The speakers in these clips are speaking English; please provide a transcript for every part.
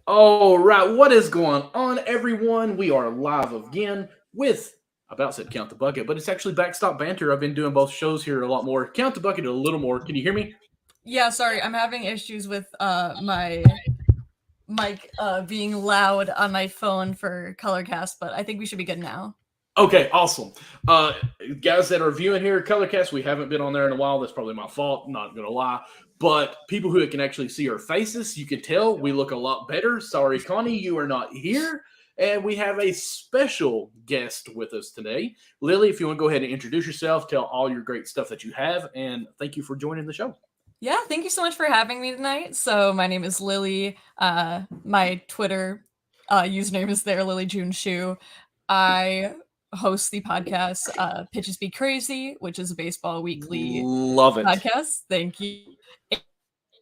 All right, what is going on, everyone? We are live again with I about said count the bucket, but it's actually backstop banter. I've been doing both shows here a lot more. Count the bucket a little more. Can you hear me? Yeah, sorry, I'm having issues with my mic being loud on my phone for Colorcast, but I think we should be good now. Okay, awesome. Uh, Guys that are viewing here, Colorcast, we haven't been on there in a while. That's probably my fault. Not gonna lie, but people who can actually see our faces, you can tell we look a lot better. Sorry, Connie, you are not here. And we have a special guest with us today. Lily, if you want to go ahead and introduce yourself, tell all your great stuff that you have, and thank you for joining the show. Yeah, thank you so much for having me tonight. So my name is Lily. My Twitter username is there, Lily June Shu. I host the podcast Pitches Be Crazy, which is a baseball weekly Love it. podcast. Thank you.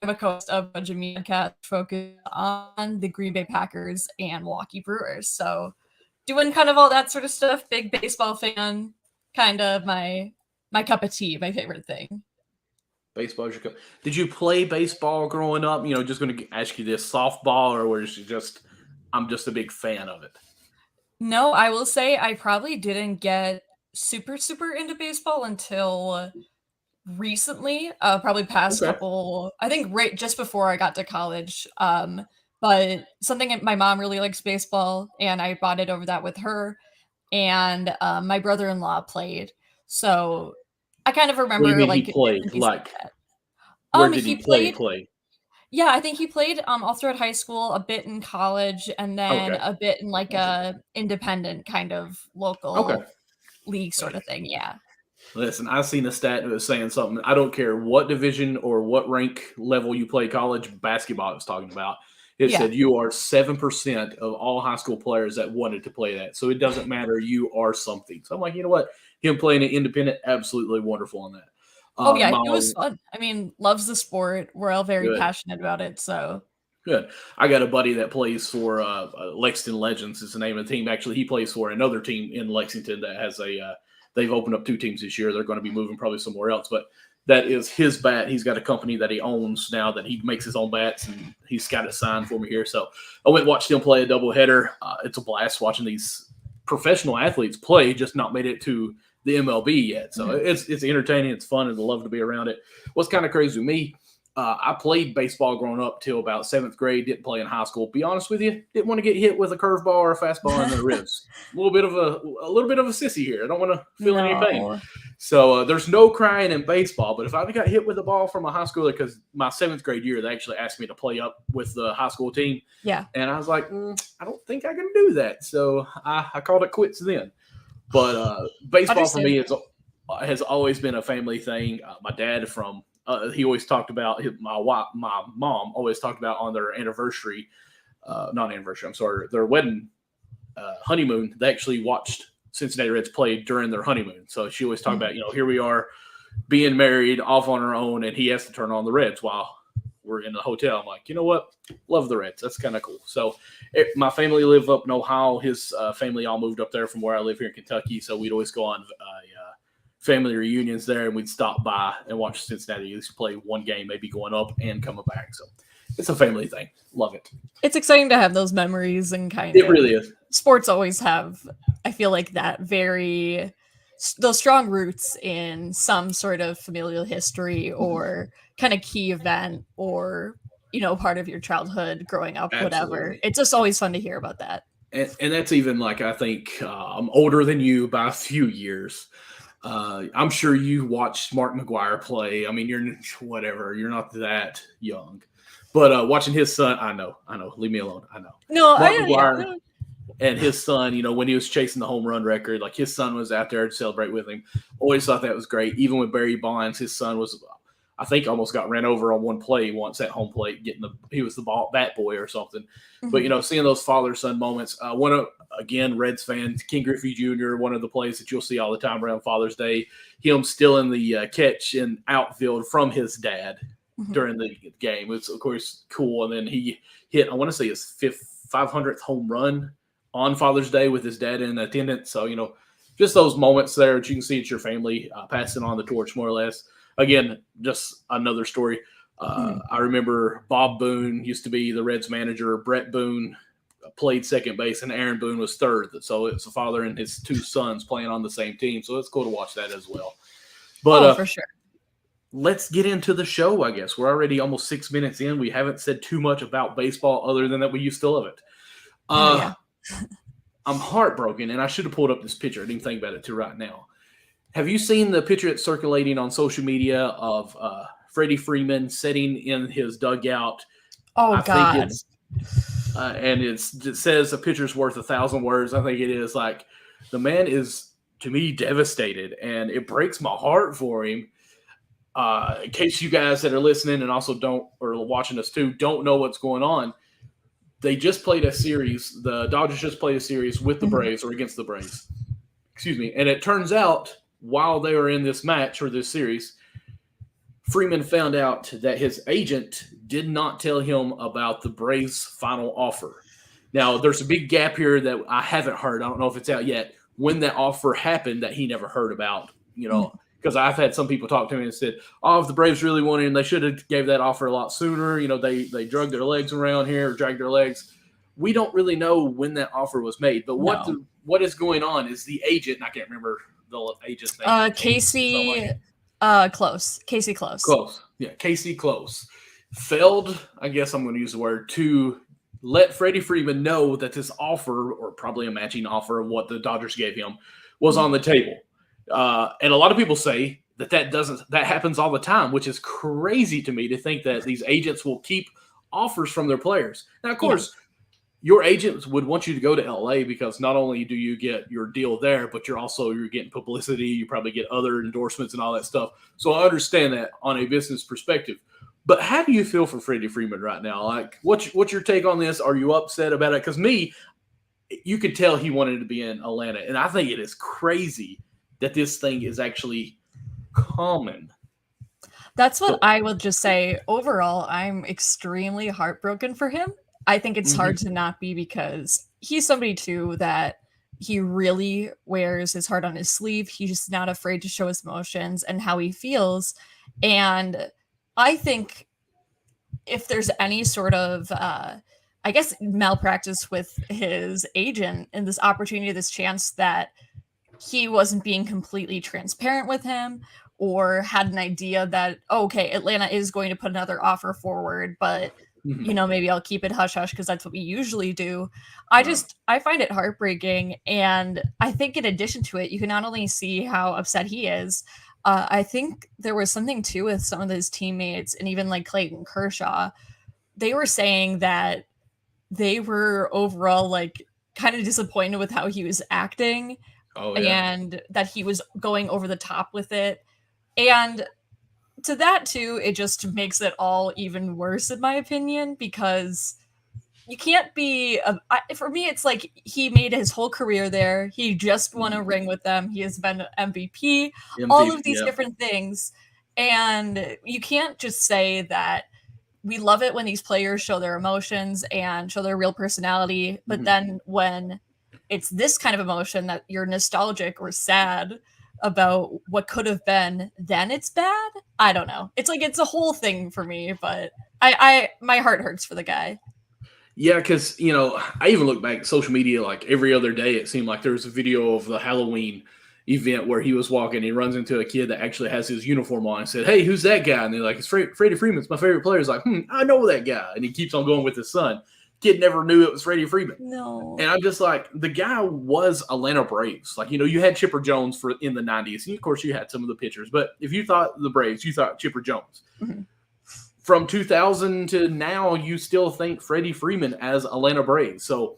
I'm a host of a bunch of media podcasts focused on the Green Bay Packers and Milwaukee Brewers. So doing kind of all that sort of stuff. Big baseball fan, kind of my cup of tea, my favorite thing. Baseball is your cup. Did you play baseball growing up? Just going to ask you this: softball, or was you just? I'm just a big fan of it. No, I will say I probably didn't get super into baseball until recently, probably past Okay. couple, I think right just before I got to college. But something my mom really likes baseball, and I bonded over that with her. And my brother-in-law played, so I kind of What do you remember mean he like bits and played? pieces Like, of that. where did he He play? played. Play. Yeah, I think he played all throughout high school, a bit in college, and then Okay. a bit in like Awesome. a independent kind of Okay. local league sort of thing. Yeah. Listen, I seen a stat that was saying something. I don't care what division or what rank level you play college basketball. It was talking about. It Yeah. said you are 7% of all high school players that wanted to play that. So it doesn't matter. You are something. So I'm like, you know what? Him playing an independent, absolutely wonderful on that. Oh yeah, My it was fun. I mean, loves the sport. We're all very good. passionate about it. So Good. I got a buddy that plays for Lexington Legends. Is the name of the team. Actually, he plays for another team in Lexington that has a. They've opened up two teams this year. They're going to be moving probably somewhere else, but that is his bat. He's got a company that he owns now that he makes his own bats, and he's got it signed for me here. So I went and watched him play a doubleheader. It's a blast watching these professional athletes play. Just not made it to the MLB yet. So it's entertaining. It's fun, and I love to be around it. What's kind of crazy with me, I played baseball growing up till about seventh grade. Didn't play in high school. Be honest with you, didn't want to get hit with a curveball or a fastball in the ribs. A little bit of a sissy here. I don't want to feel any pain. no. So there's no crying in baseball. But if I got hit with a ball from a high schooler, because my seventh grade year they actually asked me to play up with the high school team, Yeah. and I was like, I don't think I can do that. So I called it quits then. But baseball for me has always been a family thing. My dad from he always talked about my wife, my mom always talked about on their anniversary, not anniversary. I'm sorry, their wedding honeymoon. They actually watched Cincinnati Reds play during their honeymoon. So she always talked about, here we are being married off on our own, and he has to turn on the Reds while we're in the hotel. I'm like, you know what? Love the Reds. That's kind of cool. So my family lived up in Ohio. His family all moved up there from where I live here in Kentucky. So we'd always go on family reunions there, and we'd stop by and watch Cincinnati used to play one game, maybe going up and coming back. So it's a family thing. Love it. It's exciting to have those memories and kind It of really is. sports always have, I feel like that very those strong roots in some sort of familial history or kind of key event or part of your childhood growing up, whatever. Absolutely. It's just always fun to hear about that. And that's even like, I think I'm older than you by a few years. I'm sure you watched Mark McGuire play. I mean, you're not that young, but watching his son, I know, leave me alone. I know. No, Mark yeah, McGuire and his son, when he was chasing the home run record, like his son was out there to celebrate with him. Always thought that was great. Even with Barry Bonds, his son was, I think, almost got ran over on one play once at home plate, he was the bat boy or something. mm-hmm. But seeing those father-son moments, again, Reds fan, King Griffey Jr., one of the plays that you'll see all the time around Father's Day, him stealing the catch in outfield from his dad during the game. It's, of course, cool. And then he hit, I want to say, his 500th home run on Father's Day with his dad in attendance. So, just those moments there that you can see it's your family passing on the torch, more or less. Again, just another story. I remember Bob Boone used to be the Reds manager. Brett Boone played second base, and Aaron Boone was third. So it's a father and his two sons playing on the same team. So it's cool to watch that as well. But for sure. Let's get into the show, I guess. We're already almost 6 minutes in. We haven't said too much about baseball other than that we used to love it. I'm heartbroken, and I should have pulled up this picture. I didn't think about it till right now. Have you seen the picture that's circulating on social media of Freddie Freeman sitting in his dugout? Oh, God. And it says a picture's worth 1,000 words. I think it is. Like, the man is, to me, devastated, and it breaks my heart for him. In case you guys that are listening and also watching us too, don't know what's going on. They just played a series. The Dodgers just played a series with the Braves or against the Braves. Excuse me. And it turns out while they were in this match or this series, Freeman found out that his agent did not tell him about the Braves' final offer. Now, there's a big gap here that I haven't heard. I don't know if it's out yet. When that offer happened that he never heard about, because I've had some people talk to me and said, oh, if the Braves really wanted him, they should have gave that offer a lot sooner. They drug their legs around here, dragged their legs. We don't really know when that offer was made. But what is going on is the agent, and I can't remember the agent's name. Casey Close. Casey Close. Close. Yeah, Casey Close. Failed, I guess I'm going to use the word, to let Freddie Freeman know that this offer, or probably a matching offer of what the Dodgers gave him, was on the table. And a lot of people say that happens all the time, which is crazy to me to think that these agents will keep offers from their players. Now, of course, your agents would want you to go to LA because not only do you get your deal there, but you're getting publicity. You probably get other endorsements and all that stuff. So I understand that on a business perspective. But how do you feel for Freddie Freeman right now? Like, what's your take on this? Are you upset about it? Because you could tell he wanted to be in Atlanta, and I think it is crazy that this thing is actually common. That's what I would just say. Overall, I'm extremely heartbroken for him. I think it's hard to not be because he's somebody, too, that he really wears his heart on his sleeve. He's just not afraid to show his emotions and how he feels. And I think if there's any sort of, malpractice with his agent and this opportunity, this chance that he wasn't being completely transparent with him or had an idea that, Atlanta is going to put another offer forward, but, maybe I'll keep it hush-hush because that's what we usually do. I find it heartbreaking. And I think in addition to it, you can not only see how upset he is, I think there was something too with some of his teammates and even like Clayton Kershaw. They were saying that they were overall like kind of disappointed with how he was acting. And that he was going over the top with it. And to that, too, it just makes it all even worse, in my opinion, because you can't be... for me, it's like he made his whole career there. He just won a ring with them. He has been MVP, all of these different things. And you can't just say that we love it when these players show their emotions and show their real personality, but then when it's this kind of emotion that you're nostalgic or sad about what could have been, then it's bad. I don't know. It's like, it's a whole thing for me, but my heart hurts for the guy. Yeah, because, I even look back at social media, like every other day, it seemed like there was a video of the Halloween event where he was walking, he runs into a kid that actually has his uniform on and said, hey, who's that guy? And they're like, it's Freddie Freeman. It's my favorite player. He's like, I know that guy. And he keeps on going with his son. Kid never knew it was Freddie Freeman. No. And I'm just like, the guy was Atlanta Braves. Like, you had Chipper Jones in the 90s. And of course, you had some of the pitchers. But if you thought the Braves, you thought Chipper Jones. From 2000 to now, you still think Freddie Freeman as Atlanta Braves. So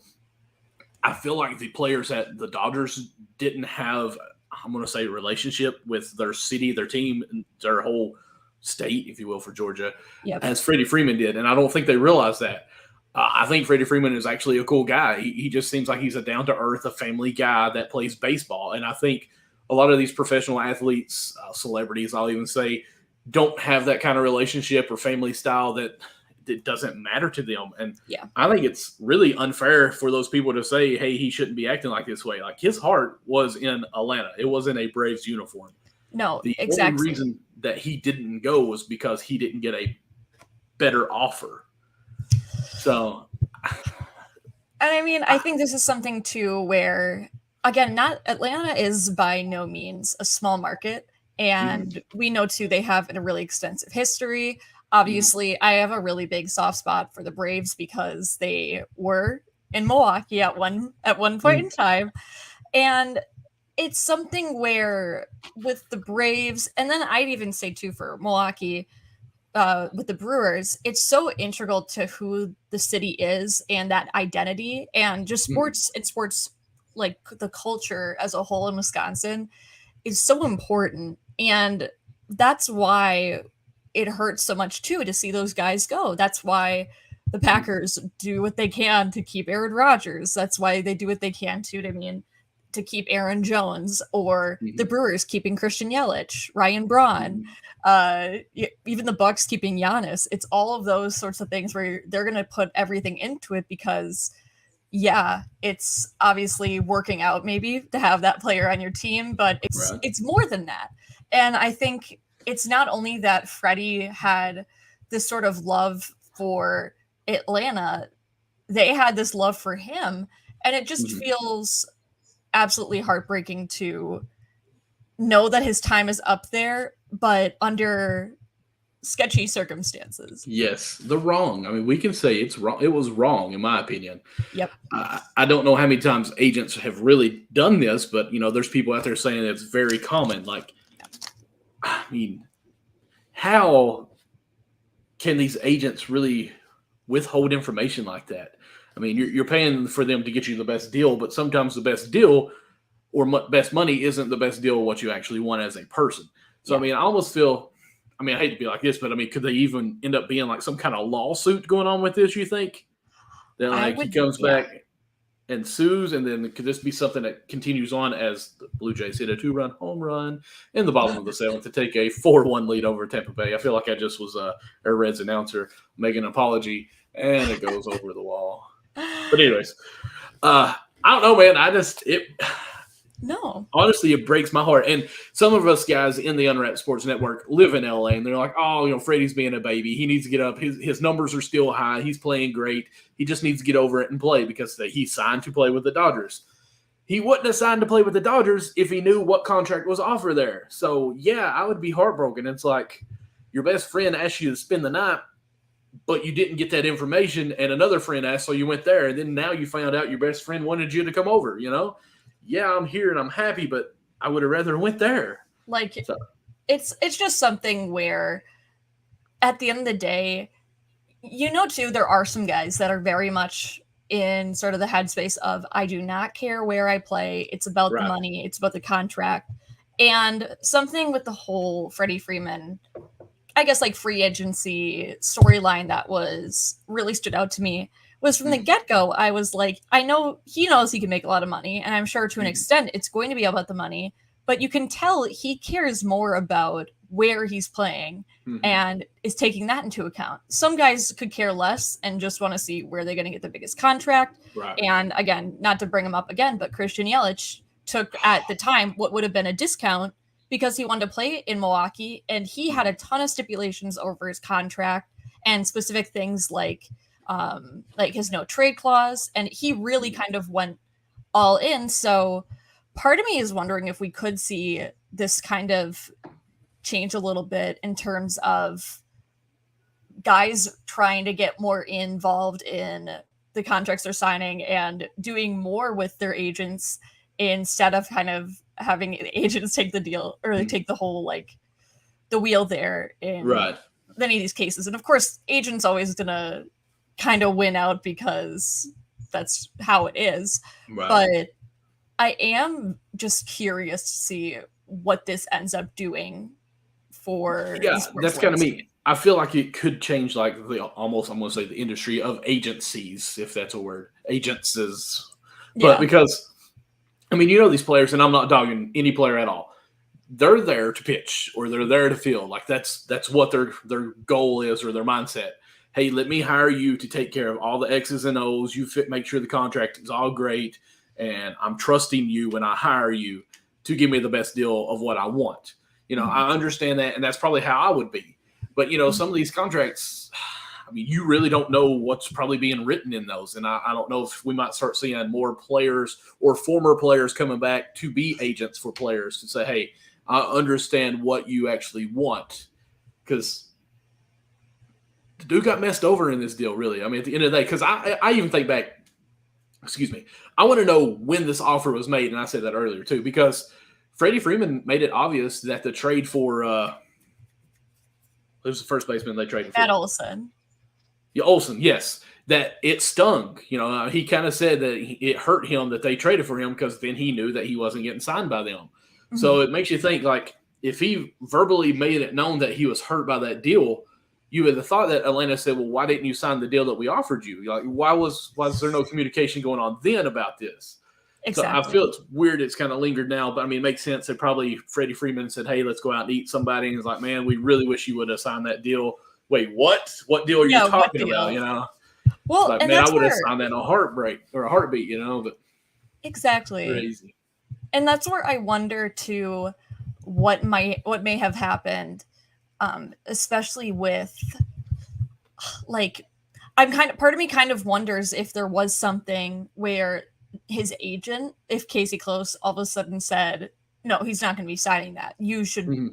I feel like the players at the Dodgers didn't have, I'm going to say, a relationship with their city, their team, and their whole state, if you will, for Georgia, as Freddie Freeman did. And I don't think they realized that. I think Freddie Freeman is actually a cool guy. He just seems like he's a down-to-earth, a family guy that plays baseball. And I think a lot of these professional athletes, celebrities, I'll even say, don't have that kind of relationship or family style that it doesn't matter to them. And I think it's really unfair for those people to say, hey, he shouldn't be acting like this way. Like, his heart was in Atlanta. It wasn't a Braves uniform. No, the exactly. only reason that he didn't go was because he didn't get a better offer. So, and I mean, I think this is something too where, again, not Atlanta is by no means a small market, and we know too they have a really extensive history. Obviously, I have a really big soft spot for the Braves because they were in Milwaukee at one point in time, and it's something where with the Braves, and then I'd even say too for Milwaukee. With the Brewers, it's so integral to who the city is and that identity, and just sports. It's sports, like the culture as a whole in Wisconsin is so important, and that's why it hurts so much too to see those guys go. That's why the Packers do what they can to keep Aaron Rodgers. That's why they do what they can to keep Aaron Jones, or the Brewers keeping Christian Yelich, Ryan Braun, even the Bucks keeping Giannis. It's all of those sorts of things where they're going to put everything into it because, yeah, it's obviously working out maybe to have that player on your team, but it's more than that. And I think it's not only that Freddie had this sort of love for Atlanta, they had this love for him, and it just feels absolutely heartbreaking to know that his time is up there, but under sketchy circumstances. Yes, the wrong. I mean, we can say it's wrong. It was wrong, in my opinion. Yep. I don't know how many times agents have really done this, but there's people out there saying it's very common. Like, I mean, how can these agents really withhold information like that? I mean, you're paying for them to get you the best deal, but sometimes the best deal or best money isn't the best deal of what you actually want as a person. So, I mean, I almost feel, I hate to be like this, but I mean, could they even end up being like some kind of lawsuit going on with this, you think? Then he comes back and sues, and then could this be something that continues on as the Blue Jays hit a 2-run home run in the bottom of the seventh to take a 4-1 lead over Tampa Bay? I feel like I just was a Reds announcer making an apology, and it goes over the wall. But anyways, I don't know, man. Honestly, it breaks my heart. And some of us guys in the Unwrapped Sports Network live in LA, and they're like, oh, Freddie's being a baby. He needs to get up. His numbers are still high. He's playing great. He just needs to get over it and play because he signed to play with the Dodgers. He wouldn't have signed to play with the Dodgers if he knew what contract was offered there. So, yeah, I would be heartbroken. It's like your best friend asked you to spend the night, but you didn't get that information, and another friend asked, so you went there, and then now you found out your best friend wanted you to come over, Yeah, I'm here and I'm happy, but I would have rather went there. It's just something where at the end of the day, too, there are some guys that are very much in sort of the headspace of, I do not care where I play. It's about the money. It's about the contract. And something with the whole Freddie Freeman, I guess, like free agency storyline that was really stood out to me was from the get-go. I was like, I know he knows he can make a lot of money, and I'm sure to an extent it's going to be about the money, but you can tell he cares more about where he's playing and is taking that into account. Some guys could care less and just want to see where they're going to get the biggest contract. Right. And again, not to bring him up again, but Christian Yelich took at the time what would have been a discount because he wanted to play in Milwaukee, and he had a ton of stipulations over his contract and specific things like his no trade clause, and he really kind of went all in. So part of me is wondering if we could see this kind of change a little bit in terms of guys trying to get more involved in the contracts they're signing and doing more with their agents instead of kind of having agents take the deal or take the whole the wheel there in many of these cases. And of course, agents always gonna kind of win out because that's how it is. Right. But I am just curious to see what this ends up doing for that's kind of me. I feel like it could change I'm gonna say the industry of agencies, if that's a word. Agencies. But because these players, and I'm not dogging any player at all. They're there to pitch or they're there to field. Like that's what their goal is or their mindset. Hey, let me hire you to take care of all the X's and O's. Make sure the contract is all great, and I'm trusting you when I hire you to give me the best deal of what I want. I understand that, and that's probably how I would be. But some of these contracts, I mean, you really don't know what's probably being written in those. And I don't know if we might start seeing more players or former players coming back to be agents for players to say, hey, I understand what you actually want. Because the dude got messed over in this deal, really. I mean, at the end of the day, because I even think back, excuse me, I want to know when this offer was made. And I said that earlier, too, because Freddie Freeman made it obvious that the trade for who's the first baseman they traded for? Matt Olson. Yeah, Olson, yes. That it stung. You know, he kind of said that it hurt him that they traded for him because then he knew that he wasn't getting signed by them. Mm-hmm. So it makes you think, like, if he verbally made it known that he was hurt by that deal, you would have thought that Atlanta said, well, why didn't you sign the deal that we offered you? Like, why was there no communication going on then about this? Exactly. So I feel it's weird it's kind of lingered now, but I mean, it makes sense that probably Freddie Freeman said, hey, let's go out and eat somebody. And he's like, man, we really wish you would have signed that deal. Wait, what? What deal are you talking about? You know? Well, like, and man, I would have signed that in a heartbreak or a heartbeat, you know, but exactly. Crazy. And that's where I wonder too what may have happened, especially with like part of me kind of wonders if there was something where his agent, if Casey Close all of a sudden said, no, he's not going to be signing that. You should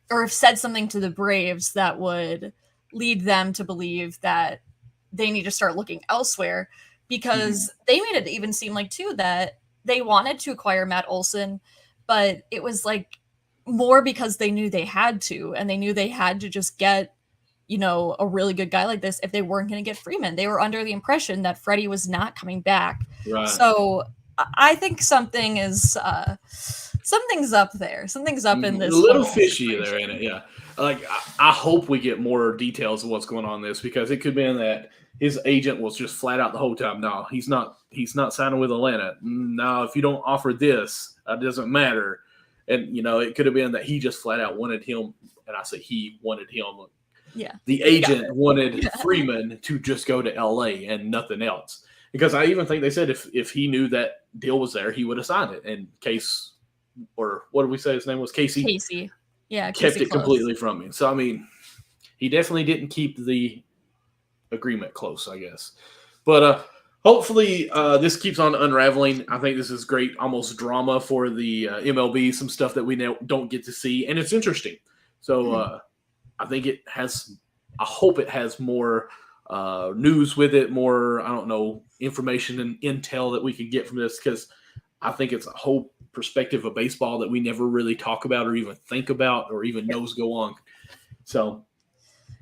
or if said something to the Braves that would lead them to believe that they need to start looking elsewhere, because they made it even seem like too that they wanted to acquire Matt Olson, but it was like more because they knew they had to, and they knew they had to just get, you know, a really good guy like this if they weren't going to get Freeman. They were under the impression that Freddie was not coming back. Right. So I think something's up there. Something's up in this. A little fishy situation there, ain't it? Yeah. Like, I hope we get more details of what's going on in this, because it could be in that his agent was just flat out the whole time, no, he's not signing with Atlanta. No, if you don't offer this, it doesn't matter. And, you know, it could have been that he just flat out wanted him, and I say he wanted him. Yeah. The agent wanted Freeman to just go to LA and nothing else. Because I even think they said if he knew that deal was there, he would have signed it. And Case, or what did we say his name was? Casey. Yeah. Kept it completely from me. So, I mean, he definitely didn't keep the agreement close, I guess. But hopefully this keeps on unraveling. I think this is great, almost drama for the MLB, some stuff that we now don't get to see. And it's interesting. So I think I hope it has more news with it, more, I don't know, information and intel that we can get from this, because I think it's a whole perspective of baseball that we never really talk about or even think about or even knows go on. So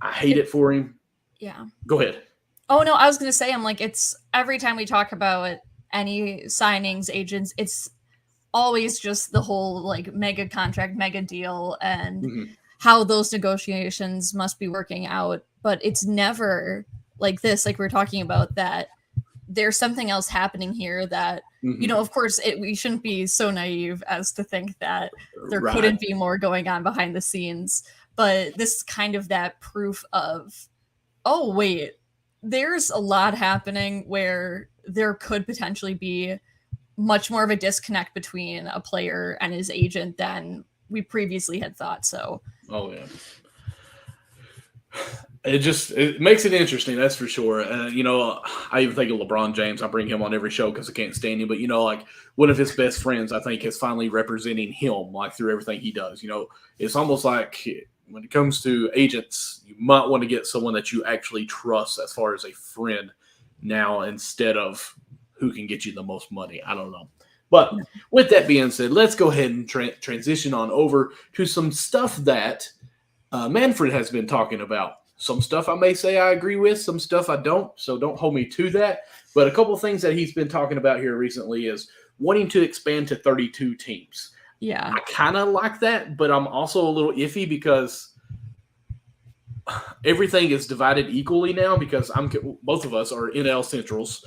I hate it for him. Yeah. Go ahead. Oh, no, I was going to say, I'm like, it's every time we talk about any signings, agents, it's always just the whole like mega contract, mega deal, and how those negotiations must be working out. But it's never like this, like we're talking about, that there's something else happening here that, you know, of course, we shouldn't be so naive as to think that there couldn't be more going on behind the scenes. But this is kind of that proof of, oh, wait, there's a lot happening where there could potentially be much more of a disconnect between a player and his agent than we previously had thought. So, oh yeah, it makes it interesting, that's for sure. You know, I even think of LeBron James. I bring him on every show because I can't stand him. But you know, like one of his best friends, I think, is finally representing him, like through everything he does. You know, it's almost like when it comes to agents, you might want to get someone that you actually trust as far as a friend now, instead of who can get you the most money. I don't know. But with that being said, let's go ahead and transition on over to some stuff that Manfred has been talking about. Some stuff I may say I agree with, some stuff I don't, so don't hold me to that. But a couple of things that he's been talking about here recently is wanting to expand to 32 teams. Yeah. I kind of like that, but I'm also a little iffy because everything is divided equally now, because both of us are NL Centrals,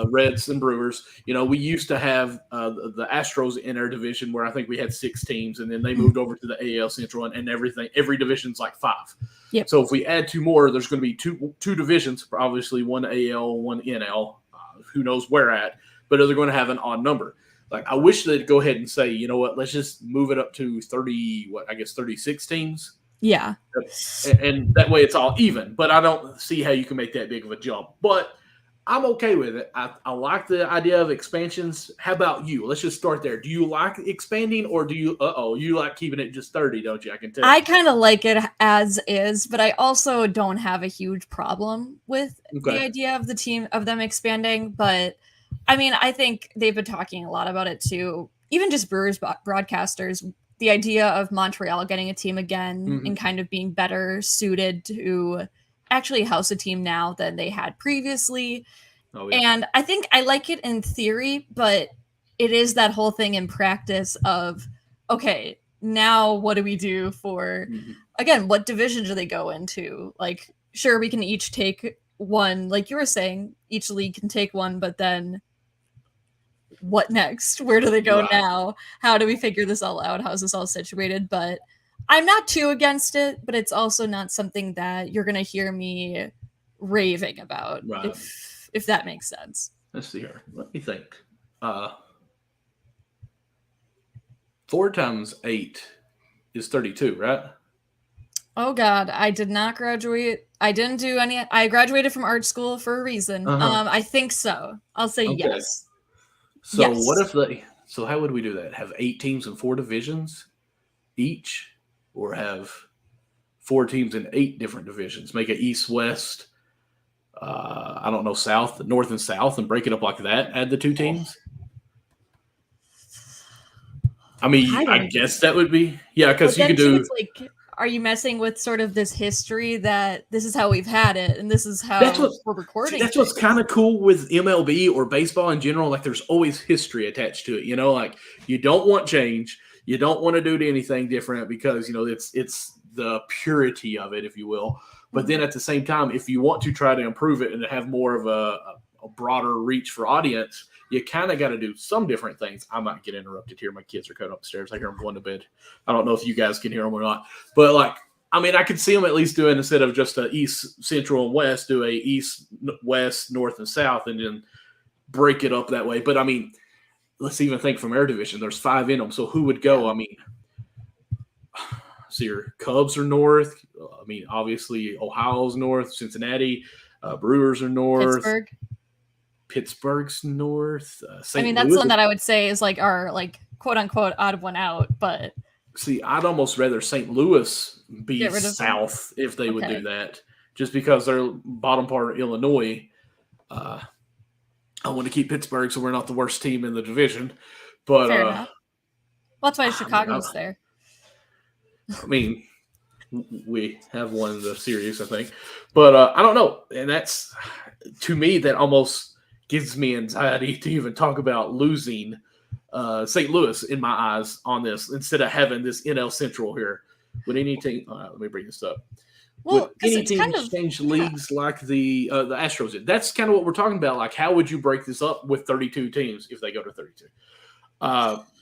Reds and Brewers. You know, we used to have the Astros in our division where I think we had 6 teams, and then they moved over to the AL Central, and every division's like 5. Yep. So if we add 2 more, there's going to be two divisions, obviously one AL, one NL, who knows where at, but they're going to have an odd number. Like, I wish they'd go ahead and say, you know what, let's just move it up to 36 teams. Yeah. and that way it's all even. But I don't see how you can make that big of a jump. But I'm okay with it. I like the idea of expansions. How about you? Let's just start there. Do you like expanding, or do you? You like keeping it just 30, don't you? I can tell. I kind of like it as is, but I also don't have a huge problem with the Okay. idea of the team of them expanding. But I mean, I think they've been talking a lot about it too. Even just Brewers broadcasters, the idea of Montreal getting a team again Mm-hmm. and kind of being better suited to actually house a team now than they had previously. Oh yeah. And I think I like it in theory, but it is that whole thing in practice of, okay, now what do we do for, Mm-hmm. again, what division do they go into? Like, sure, we can each take one, like you were saying, each league can take one, but then what next? Where do they go Right. now? How do we figure this all out? How's this all situated? But I'm not too against it, but it's also not something that you're going to hear me raving about, Right. if that makes sense. Let's see here. Let me think. 4 times 8 is 32, right? Oh God, I did not graduate. I didn't do any. I graduated from art school for a reason. Uh-huh. I think so. I'll say Okay. yes. So what Yes. if they? So how would we do that? Have 8 teams in 4 divisions each, or have 4 teams in 8 different divisions? Make it East, West. I don't know, South, North, and South, and break it up like that. Add the 2 teams. I mean, I I don't. guess that would be because But you then could too, do. it's like, are you messing with sort of this history that this is how we've had it, and this is That's how what. we're See, recording that's what's kind things? of cool with MLB or baseball in general. Like, there's always history attached to it. Like you don't want change. You don't want to do anything different because it's the purity of it, if you will. But then Mhm. at the same time, if you want to try to improve it and have more of a broader reach for audience, you kind of got to do some different things. I might get interrupted here. My kids are coming upstairs. I hear them going to bed. I don't know if you guys can hear them or not, but like I mean, I could see them at least doing instead of just a East, Central, and West, do a East, West, North, and South, and then break it up that way. But I mean, let's even think from our division. There's 5 in them, so who would go? Yeah. I mean, so your Cubs are north. I mean, obviously Ohio's north. Cincinnati, Brewers are north. Pittsburgh. Pittsburgh's north. I St. mean, that's the Louis. one that I would say is like our like quote unquote odd one out, but See, I'd almost rather St. Louis be get rid of them. south if they would do Okay. that, just because they're bottom part of Illinois. Uh, I want to keep Pittsburgh so we're not the worst team in the division. But Fair enough. Well, that's why I mean, Chicago's there. I mean, we have won the series, I think. But I don't know, and that's to me that almost gives me anxiety to even talk about losing St. Louis in my eyes on this instead of having this NL Central here. Would any team? Let me bring this up. Would Well, because any it's kind teams of change yeah. leagues like the Astros did? That's kind of what we're talking about. Like, how would you break this up with 32 teams if they go to 32?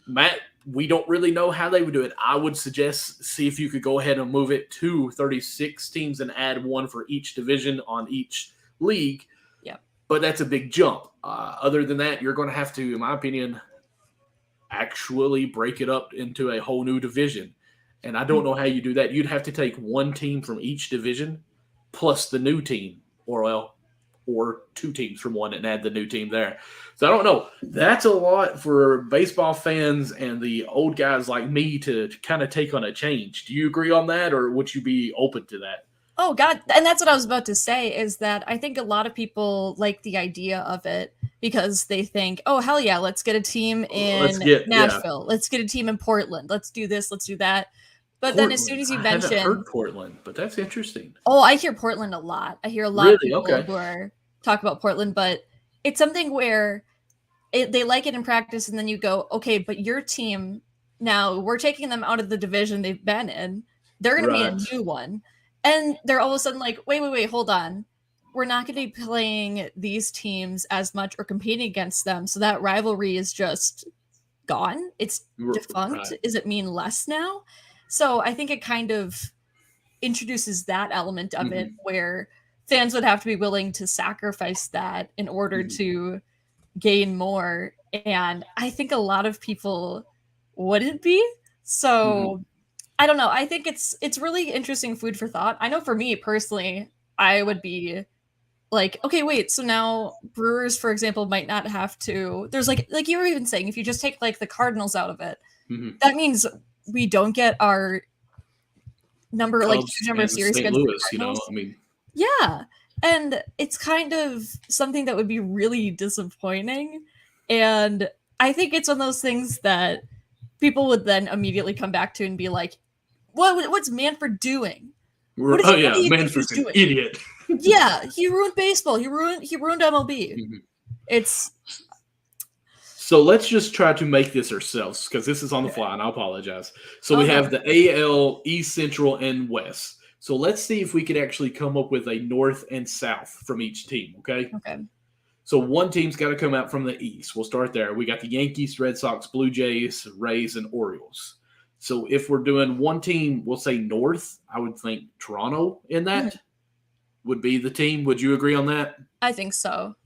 Matt, we don't really know how they would do it. I would suggest see if you could go ahead and move it to 36 teams and add one for each division on each league. Yeah. But that's a big jump. Other than that, you're going to have to, in my opinion, actually break it up into a whole new division. And I don't know how you do that. You'd have to take one team from each division plus the new team, or 2 teams from one and add the new team there. So I don't know. That's a lot for baseball fans and the old guys like me to kind of take on a change. Do you agree on that, or would you be open to that? Oh God, and that's what I was about to say is that I think a lot of people like the idea of it because they think, "Oh hell yeah, let's get a team Let's in get Nashville. Let's get a team in Portland. Let's do this, let's do that." But then as soon Portland. as you I haven't mention, heard Portland, but that's interesting. oh, I hear Portland a lot. I hear a lot of Really? people Okay. who are talk about Portland, but it's something where they like it in practice, and then you go, okay, but your team now we're taking them out of the division they've been in. They're going to be a Right. new one, and they're all of a sudden like, wait, hold on. We're not going to be playing these teams as much or competing against them, so that rivalry is just gone. It's defunct. Right. Does it mean less now? So I think it kind of introduces that element of it Mm-hmm. where fans would have to be willing to sacrifice that in order Mm-hmm. to gain more. And I think a lot of people wouldn't be. Mm-hmm. So I don't know. I think it's really interesting food for thought. I know for me personally, I would be like, okay, wait, so now Brewers, for example, might not have to. There's like you were even saying, if you just take like the Cardinals out of it, that means we don't get our Cubs huge number of and series St. against the Louis, Cardinals. I mean, Yeah. And it's kind of something that would be really disappointing. And I think it's one of those things that people would then immediately come back to and be like, what's Manfred doing? What oh do yeah, you think he's Manfred's an doing? idiot. Yeah, he ruined baseball. He ruined MLB. It's So let's just try to make this ourselves because this is on the fly, and I apologize. So we have the AL East, Central, and West. So let's see if we could actually come up with a North and South from each team. Okay. Okay. So one team's got to come out from the East. We'll start there. We got the Yankees, Red Sox, Blue Jays, Rays, and Orioles. So if we're doing one team, we'll say North. I would think Toronto in that would be the team. Would you agree on that? I think so.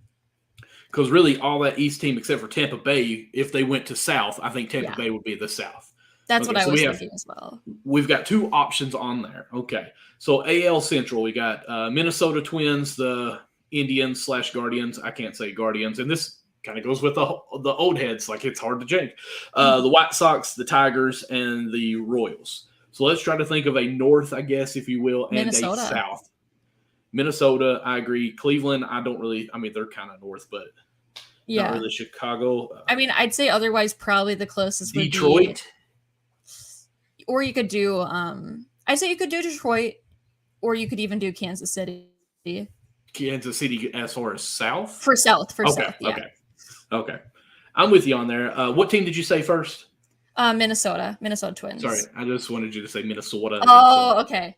Because really, all that East team except for Tampa Bay, if they went to South, I think Tampa Bay would be the South. That's what I was thinking as well. We've got two options on there. Okay. So AL Central, we got Minnesota Twins, the Indians / Guardians. I can't say Guardians. And this kind of goes with the old heads. Like, it's hard to change. The White Sox, the Tigers, and the Royals. So let's try to think of a North, I guess, if you will, and Minnesota. a South. Minnesota, I agree. Cleveland, they're kind of North, but not really. Chicago. I mean, I'd say otherwise probably the closest Detroit. would be, or you could do, I'd say you could do Detroit, or you could even do Kansas City. Kansas City as far as South? For South, yeah. Okay. I'm with you on there. What team did you say first? Minnesota Twins. Sorry, I just wanted you to say Minnesota. Oh, okay.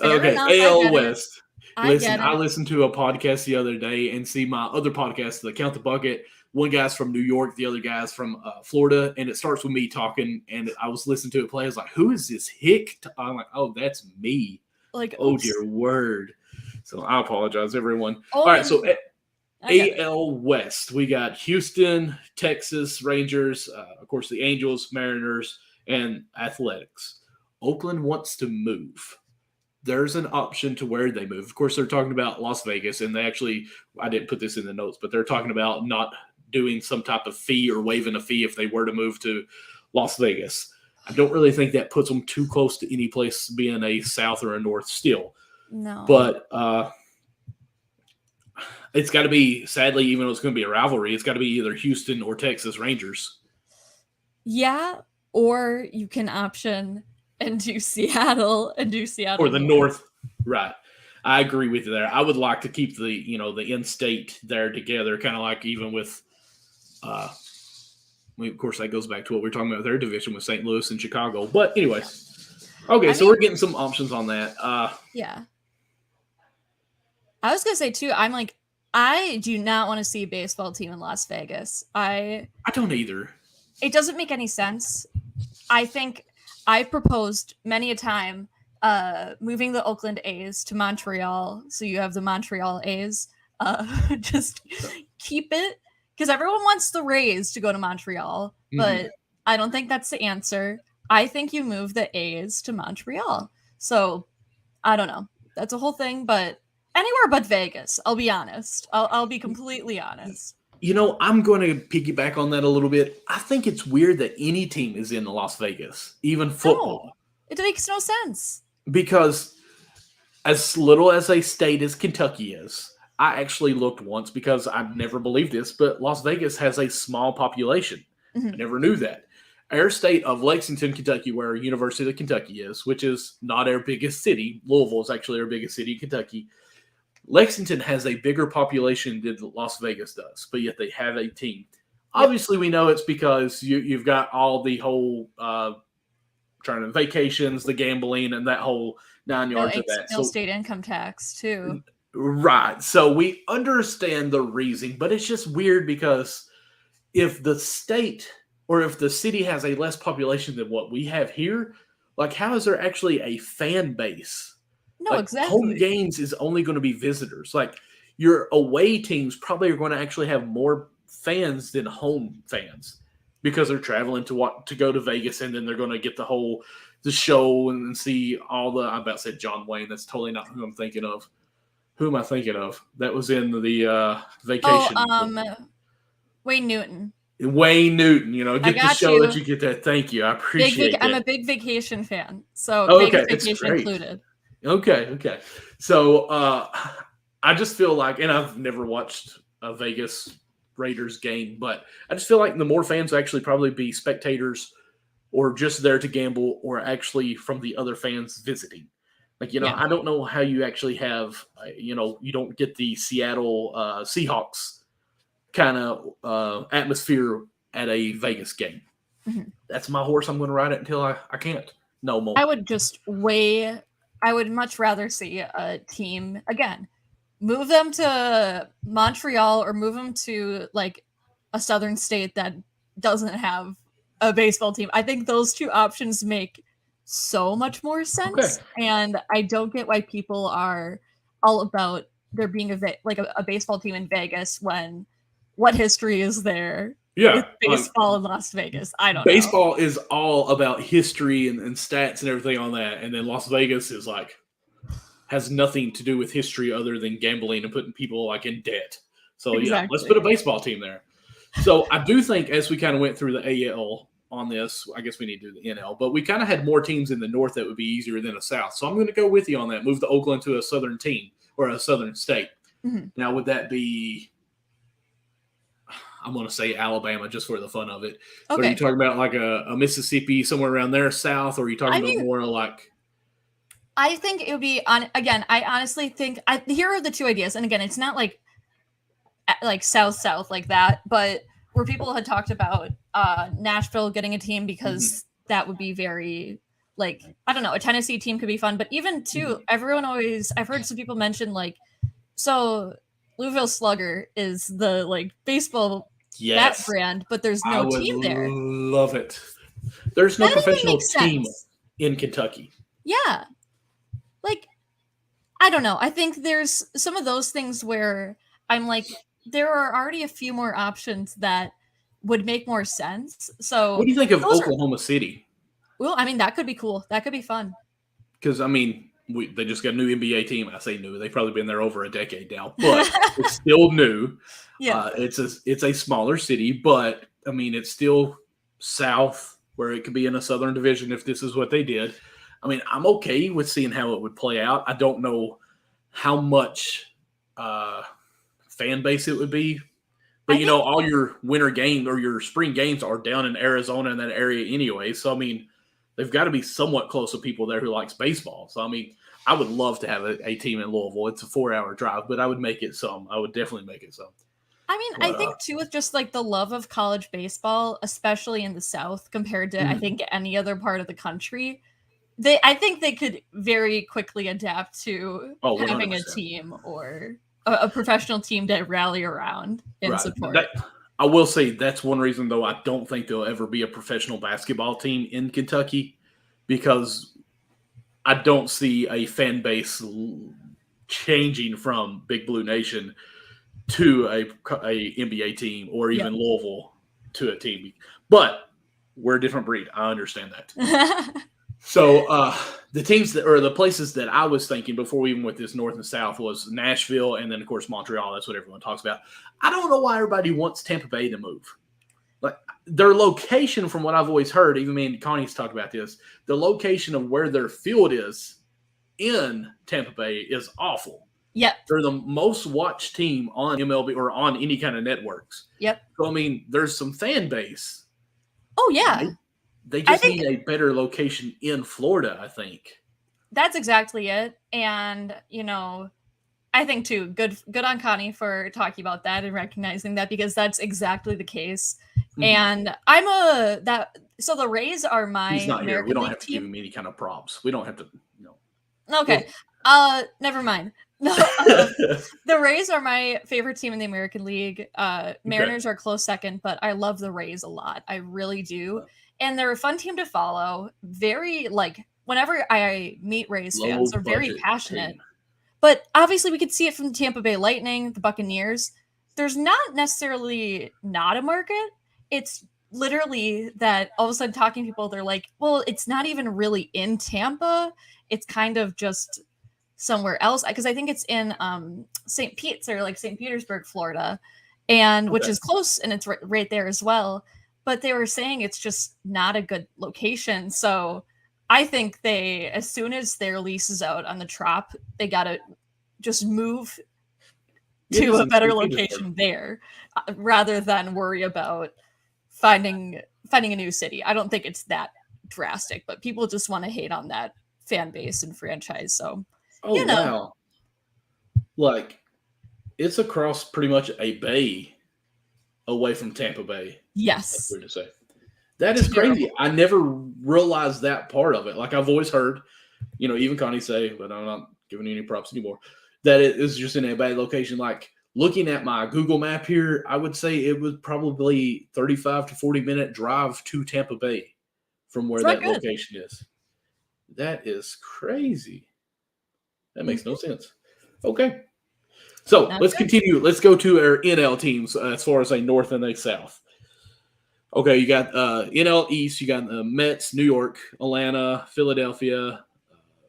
Okay, AL West. Listen, I listened to a podcast the other day and see my other podcast, the Count the Bucket. One guy's from New York, the other guy's from Florida, and it starts with me talking, and I was listening to it play. I was like, who is this hick? I'm like, oh, that's me. Like, oh, dear word. So I apologize, everyone. All right, so AL West, we got Houston, Texas Rangers, of course, the Angels, Mariners, and Athletics. Oakland wants to move. There's an option to where they move. Of course, they're talking about Las Vegas, and they actually, I didn't put this in the notes, but they're talking about not doing some type of fee or waiving a fee if they were to move to Las Vegas. I don't really think that puts them too close to any place being a South or a North still. No. But it's got to be, sadly, even though it's going to be a rivalry, it's got to be either Houston or Texas Rangers. Yeah, or you can option and do Seattle or the North. Right. I agree with you there. I would like to keep the in-state there together, kind of like even with of course that goes back to what we were talking about their division with St. Louis and Chicago. But anyway. Okay, so we're getting some options on that. Yeah. I was going to say too, I do not want to see a baseball team in Las Vegas. I don't either. It doesn't make any sense. I think I proposed many a time moving the Oakland A's to Montreal, so you have the Montreal A's. Just keep it, because everyone wants the Rays to go to Montreal, but I don't think that's the answer. I think you move the A's to Montreal. So I don't know. That's a whole thing, but anywhere but Vegas, I'll be honest. I'll be completely honest. I'm going to piggyback on that a little bit. I think it's weird that any team is in Las Vegas, even football. No, it makes no sense. Because as little as a state as Kentucky is, I actually looked once because I never believed this, but Las Vegas has a small population. I never knew that. Our state of Lexington, Kentucky, where University of Kentucky is, which is not our biggest city. Louisville is actually our biggest city in Kentucky. Lexington has a bigger population than Las Vegas does, but yet they have a team. Obviously, we know it's because you've got all the whole vacations, the gambling, and that whole 9 yards of that. No state income tax, too. Right. So we understand the reason, but it's just weird because if the state or if the city has a less population than what we have here, like how is there actually a fan base? No, exactly. Home games is only going to be visitors. Like your away teams probably are going to actually have more fans than home fans because they're traveling to go to Vegas, and then they're going to get the whole the show and see all the. I'm about to say John Wayne. That's totally not who I'm thinking of. Who am I thinking of? That was in the Vacation. Wayne Newton. Wayne Newton, I get the got show you. that you get that. Thank you. I appreciate that. I'm a big Vacation fan, so Okay, Vegas it's Vacation great. included. Okay. So I just feel like, and I've never watched a Vegas Raiders game, but I just feel like the more fans actually probably be spectators or just there to gamble or actually from the other fans visiting. Like, Yeah. I don't know how you actually have, you don't get the Seattle Seahawks kind of atmosphere at a Vegas game. Mhm. That's my horse. I'm going to ride it until I can't no more. I would much rather see a team, again, move them to Montreal or move them to like a southern state that doesn't have a baseball team. I think those two options make so much more sense. Okay. And I don't get why people are all about there being a baseball team in Vegas when what history is there with baseball in Las Vegas? I don't know. Baseball is all about history and stats and everything on that. And then Las Vegas is like, has nothing to do with history other than gambling and putting people like in debt. So yeah, let's put a baseball team there. So I do think as we kind of went through the AL on this, I guess we need to do the NL, but we kind of had more teams in the north that would be easier than the south. So I'm going to go with you on that. Move the Oakland to a southern team or a southern state. Mm-hmm. Now, would that be, I'm going to say Alabama just for the fun of it. Okay. Are you talking about like a Mississippi, somewhere around there south, or are you talking about more like... I think it would be again, I honestly think here are the two ideas. And again, it's not like south like that, but where people had talked about Nashville getting a team because that would be very like, I don't know, a Tennessee team could be fun. But even too, I've heard some people mention like, so Louisville Slugger is the like baseball that brand, but there's no team there. Love it. There's no professional team in Kentucky. Yeah. Like, I don't know. I think there's some of those things where I'm like, there are already a few more options that would make more sense. So what do you think of Oklahoma City? Well, I mean, that could be cool. That could be fun. Because, I mean, they just got a new NBA team. I say new. They've probably been there over a decade now, but it's still new. Yeah. It's a smaller city, but, I mean, it's still south where it could be in a southern division if this is what they did. I mean, I'm okay with seeing how it would play out. I don't know how much fan base it would be. But, all your winter games or your spring games are down in Arizona in that area anyway. So, I mean, they've got to be somewhat close to people there who likes baseball. So, I mean, I would love to have a team in Louisville. It's a 4-hour drive, but I would make it some. I would definitely make it some. I mean, I think, too, with just, like, the love of college baseball, especially in the South compared to, I think, any other part of the country, I think they could very quickly adapt to having a team or a professional team to rally around and support. I will say that's one reason, though, I don't think there'll ever be a professional basketball team in Kentucky because I don't see a fan base changing from Big Blue Nation to a NBA team or even Louisville to a team. But we're a different breed. I understand that. So the teams or the places that I was thinking before we even went this north and south was Nashville and then, of course, Montreal. That's what everyone talks about. I don't know why everybody wants Tampa Bay to move. Like their location, from what I've always heard, even me and Connie's talked about this, the location of where their field is in Tampa Bay is awful. Yep. They're the most watched team on MLB or on any kind of networks. Yep. So, I mean, there's some fan base. Oh, yeah. They just need a better location in Florida, I think. That's exactly it. And, I think, too, good on Connie for talking about that and recognizing that because that's exactly the case. Mm-hmm. And so the Rays are my He's not American here. We don't League have to team. give him any kind of props. We don't have to, Okay. Never mind. No, the Rays are my favorite team in the American League. Mariners are close second, but I love the Rays a lot. I really do. And they're a fun team to follow. Very, whenever I meet Rays fans, they're very passionate. Team. But obviously we could see it from the Tampa Bay Lightning, the Buccaneers. There's not necessarily not a market. It's literally that all of a sudden talking to people, they're like, well, it's not even really in Tampa. It's kind of just somewhere else. Because I think it's in St. Pete's or like St. Petersburg, Florida, and which is close and it's right there as well. But they were saying it's just not a good location. So I think they, as soon as their lease is out on the Trop, they got to just move to a better location there rather than worry about finding a new city. I don't think it's that drastic, but people just want to hate on that fan base and franchise. So, wow. Like, it's across pretty much a bay away from Tampa Bay. Yes. That's weird to say. That is crazy. I never realized that part of it. Like, I've always heard, even Connie say, but I'm not giving you any props anymore, that it is just in a bad location. Like, looking at my Google map here, I would say it was probably 35 to 40-minute drive to Tampa Bay from where that location is. That is crazy. That makes no sense. Okay. So let's continue. Let's go to our NL teams as far as a North and a South. Okay, you got NL East. You got the Mets, New York, Atlanta, Philadelphia,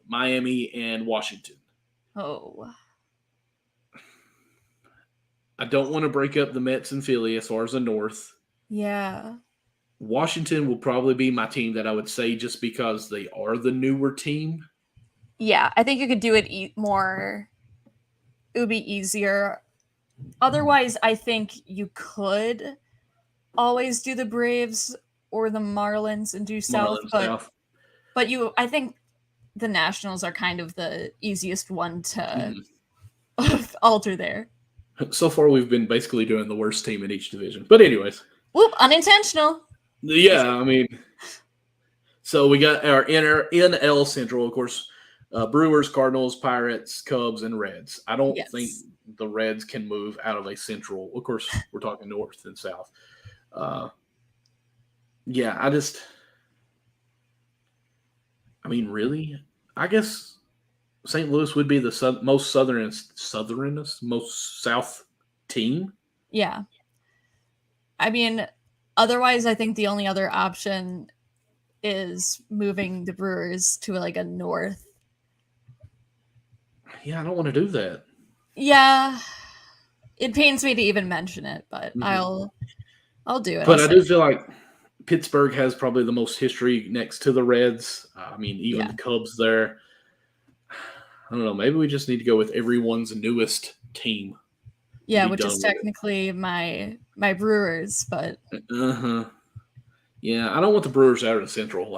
Miami, and Washington. Oh. I don't want to break up the Mets and Philly as far as the North. Yeah. Washington will probably be my team that I would say just because they are the newer team. Yeah, I think you could do it more. It would be easier. Otherwise, I think you could always do the Braves or the Marlins and do South. But I think the Nationals are kind of the easiest one to alter there. So far, we've been basically doing the worst team in each division. But anyways. Whoop, unintentional. Yeah, I mean, so we got our NL Central, of course, Brewers, Cardinals, Pirates, Cubs, and Reds. I don't think the Reds can move out of a Central. Of course, we're talking North and South. Really? I guess St. Louis would be the most southernest, most South team. Yeah. I mean, otherwise, I think the only other option is moving the Brewers to like a North. Yeah, I don't want to do that. Yeah. It pains me to even mention it, but I'll do it. But I do feel like Pittsburgh has probably the most history next to the Reds. Even the Cubs there. I don't know. Maybe we just need to go with everyone's newest team. Yeah, which is technically my Brewers, but yeah, I don't want the Brewers out of the Central,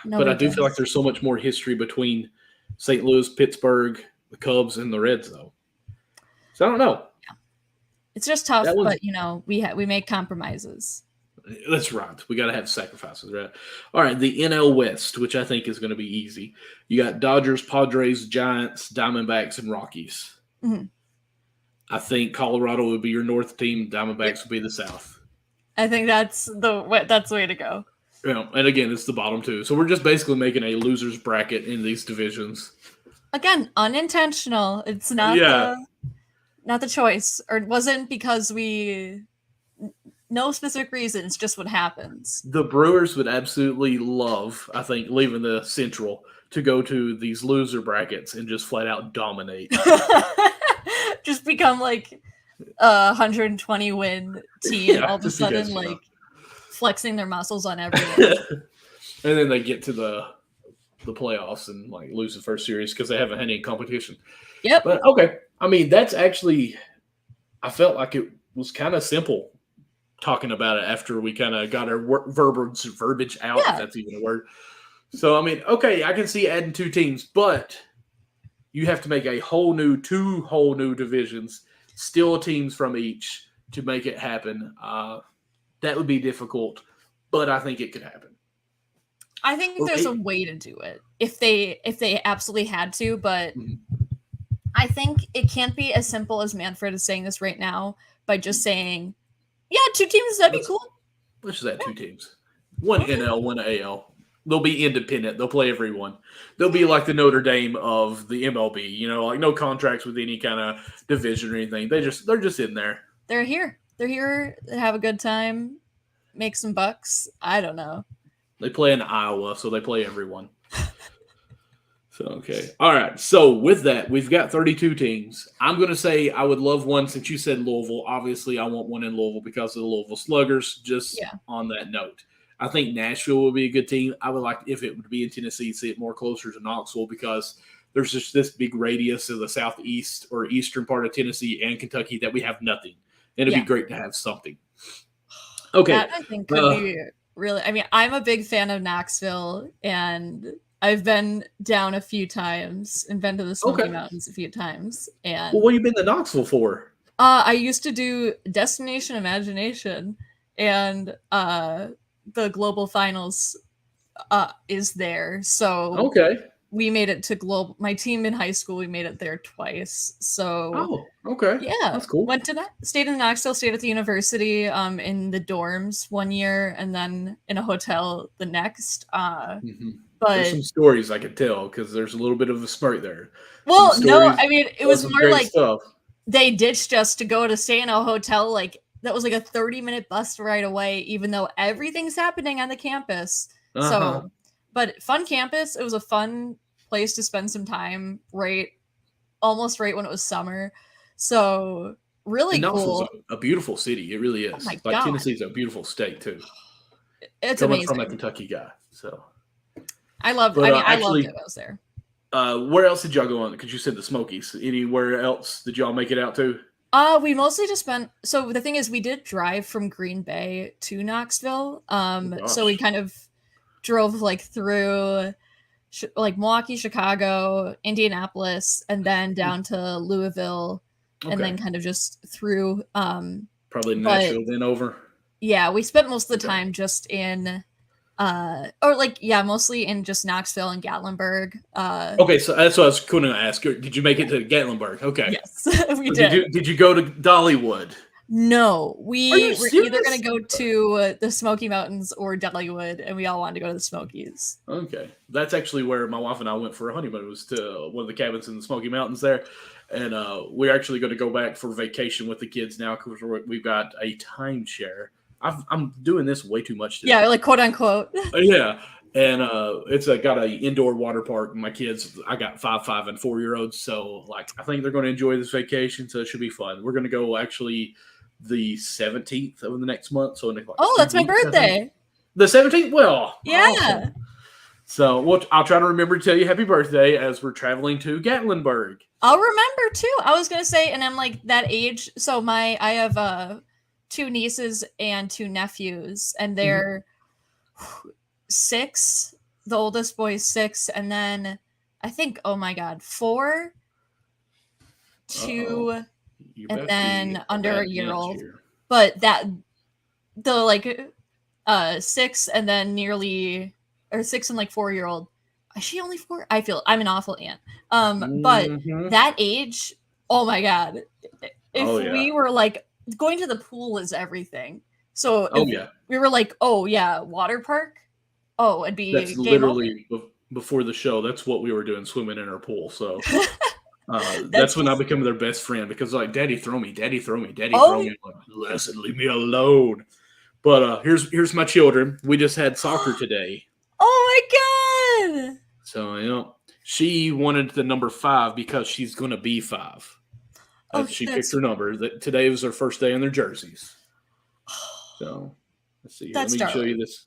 but I do feel like there's so much more history between St. Louis, Pittsburgh, the Cubs, and the Reds, though. So I don't know. Yeah. It's just tough, but we make compromises. That's right. We got to have sacrifices, right? All right, the NL West, which I think is going to be easy. You got Dodgers, Padres, Giants, Diamondbacks, and Rockies. Mm-hmm. I think Colorado would be your North team. Diamondbacks would be the South. I think that's the way to go. Yeah, and again, it's the bottom two. So we're just basically making a loser's bracket in these divisions. Again, unintentional. It's not the choice, or it wasn't because no specific reasons, just what happens. The Brewers would absolutely love, I think, leaving the Central to go to these loser brackets and just flat out dominate. Just become like a 120 win team all of a sudden, flexing their muscles on everyone. And then they get to the playoffs and lose the first series because they haven't had any competition. Yep. But okay, that's actually, I felt like it was kind of simple talking about it after we kind of got our verbiage out. Yeah. If that's even a word. So okay, I can see adding two teams, but you have to make two whole new divisions, still teams from each to make it happen. That would be difficult, but I think it could happen. I think there's a way to do it if they absolutely had to, but I think it can't be as simple as Manfred is saying this right now by just saying, yeah, two teams, that'd be cool. Let's just add two teams. One NL, one AL. They'll be independent. They'll play everyone. They'll be like the Notre Dame of the MLB, no contracts with any kind of division or anything. They're just in there. They're here. They're here. They have a good time. make some bucks. I don't know. They play in Iowa, so they play everyone. So, okay. All right. So, with that, we've got 32 teams. I'm going to say I would love one since you said Louisville. Obviously, I want one in Louisville because of the Louisville Sluggers, just on that note. I think Nashville would be a good team. I would like, if it would be in Tennessee, see it more closer to Knoxville because there's just this big radius of the southeast or eastern part of Tennessee and Kentucky that we have nothing. And it'd be great to have something. Okay. That I think could be really, I mean, I'm a big fan of Knoxville, and I've been down a few times and been to the Smoky Mountains a few times. And well, what have you been to Knoxville for? I used to do Destination Imagination, and the Global Finals is there. So we made it to Global. My team in high school, we made it there twice. So yeah, that's cool. Stayed in Knoxville, stayed at the university in the dorms one year, and then in a hotel the next. But there's some stories I could tell because there's a little bit of a smirk there. Well, no, I mean it was more like stuff. They ditched us to go to stay in a hotel like that was like a 30-minute bus ride away, even though everything's happening on the campus. So, but fun campus. It was a fun place to spend some time. Almost right when it was summer. So really cool. A beautiful city. It really is. Oh my God. Tennessee's a beautiful state too. It's coming amazing. From a Kentucky guy, so I loved. I loved it. I was there. Where else did y'all go on? Because you said the Smokies. Anywhere else did y'all make it out to? We mostly just spent. So the thing is, we did drive from Green Bay to Knoxville. So we kind of drove like through, like Milwaukee, Chicago, Indianapolis, and then down to Louisville, and then kind of just through. Probably Nashville, then over. Yeah, we spent most of the time just in. Mostly in just Knoxville and Gatlinburg. Okay, so that's what I was going to ask. Did you make it to Gatlinburg? Okay. Yes, we did. Did you go to Dollywood? No, we were either going to go to the Smoky Mountains or Dollywood, and we all wanted to go to the Smokies. Okay. That's actually where my wife and I went for a honeymoon. It was to one of the cabins in the Smoky Mountains there. And we're actually going to go back for vacation with the kids now because we've got a timeshare. I'm doing this way too much today. Yeah, like quote unquote. Yeah, and it's got a indoor water park. My kids, I got 5 and 4-year-olds, so like I think they're going to enjoy this vacation. So it should be fun. We're going to go actually the 17th of the next month. So that's my birthday. The 17th. Well, yeah. Awesome. So I'll try to remember to tell you happy birthday as we're traveling to Gatlinburg. I'll remember too. I was going to say, and I'm like that age. So I have 2 nieces and 2 nephews, and they're 6. The oldest boy is 6, and then I think 4, 2, and then under a year old. But the 6 and then 6 and 4-year-old. Is she only 4? I feel I'm an awful aunt. But that age, oh my God, if we were like. Going to the pool is everything. So we were like, water park. Oh, it'd be that's literally before the show. That's what we were doing, swimming in our pool. So that's when I become their best friend because like, Daddy, throw me, Daddy, throw me, Daddy, throw me. I'm like, listen, leave me alone. But here's my children. We just had soccer today. Oh my God! So she wanted the number 5 because she's going to be 5. She picked her number. Today was her first day in their jerseys. So let's see. Let me show you this.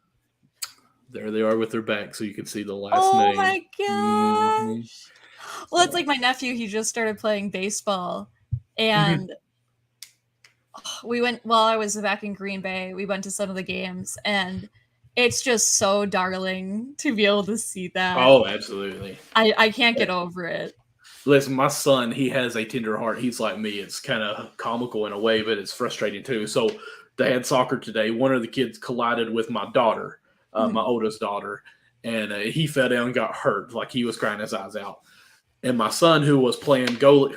There they are with their back, so you can see the last name. Oh my gosh! Well, it's like my nephew. He just started playing baseball, and we went while I was back in Green Bay. We went to some of the games, and it's just so darling to be able to see that. Oh, absolutely! I can't get over it. Listen, my son, he has a tender heart. He's like me. It's kind of comical in a way, but it's frustrating too. So they had soccer today. One of the kids collided with my daughter, my oldest daughter, and he fell down and got hurt. Like he was crying his eyes out. And my son, who was playing goalie,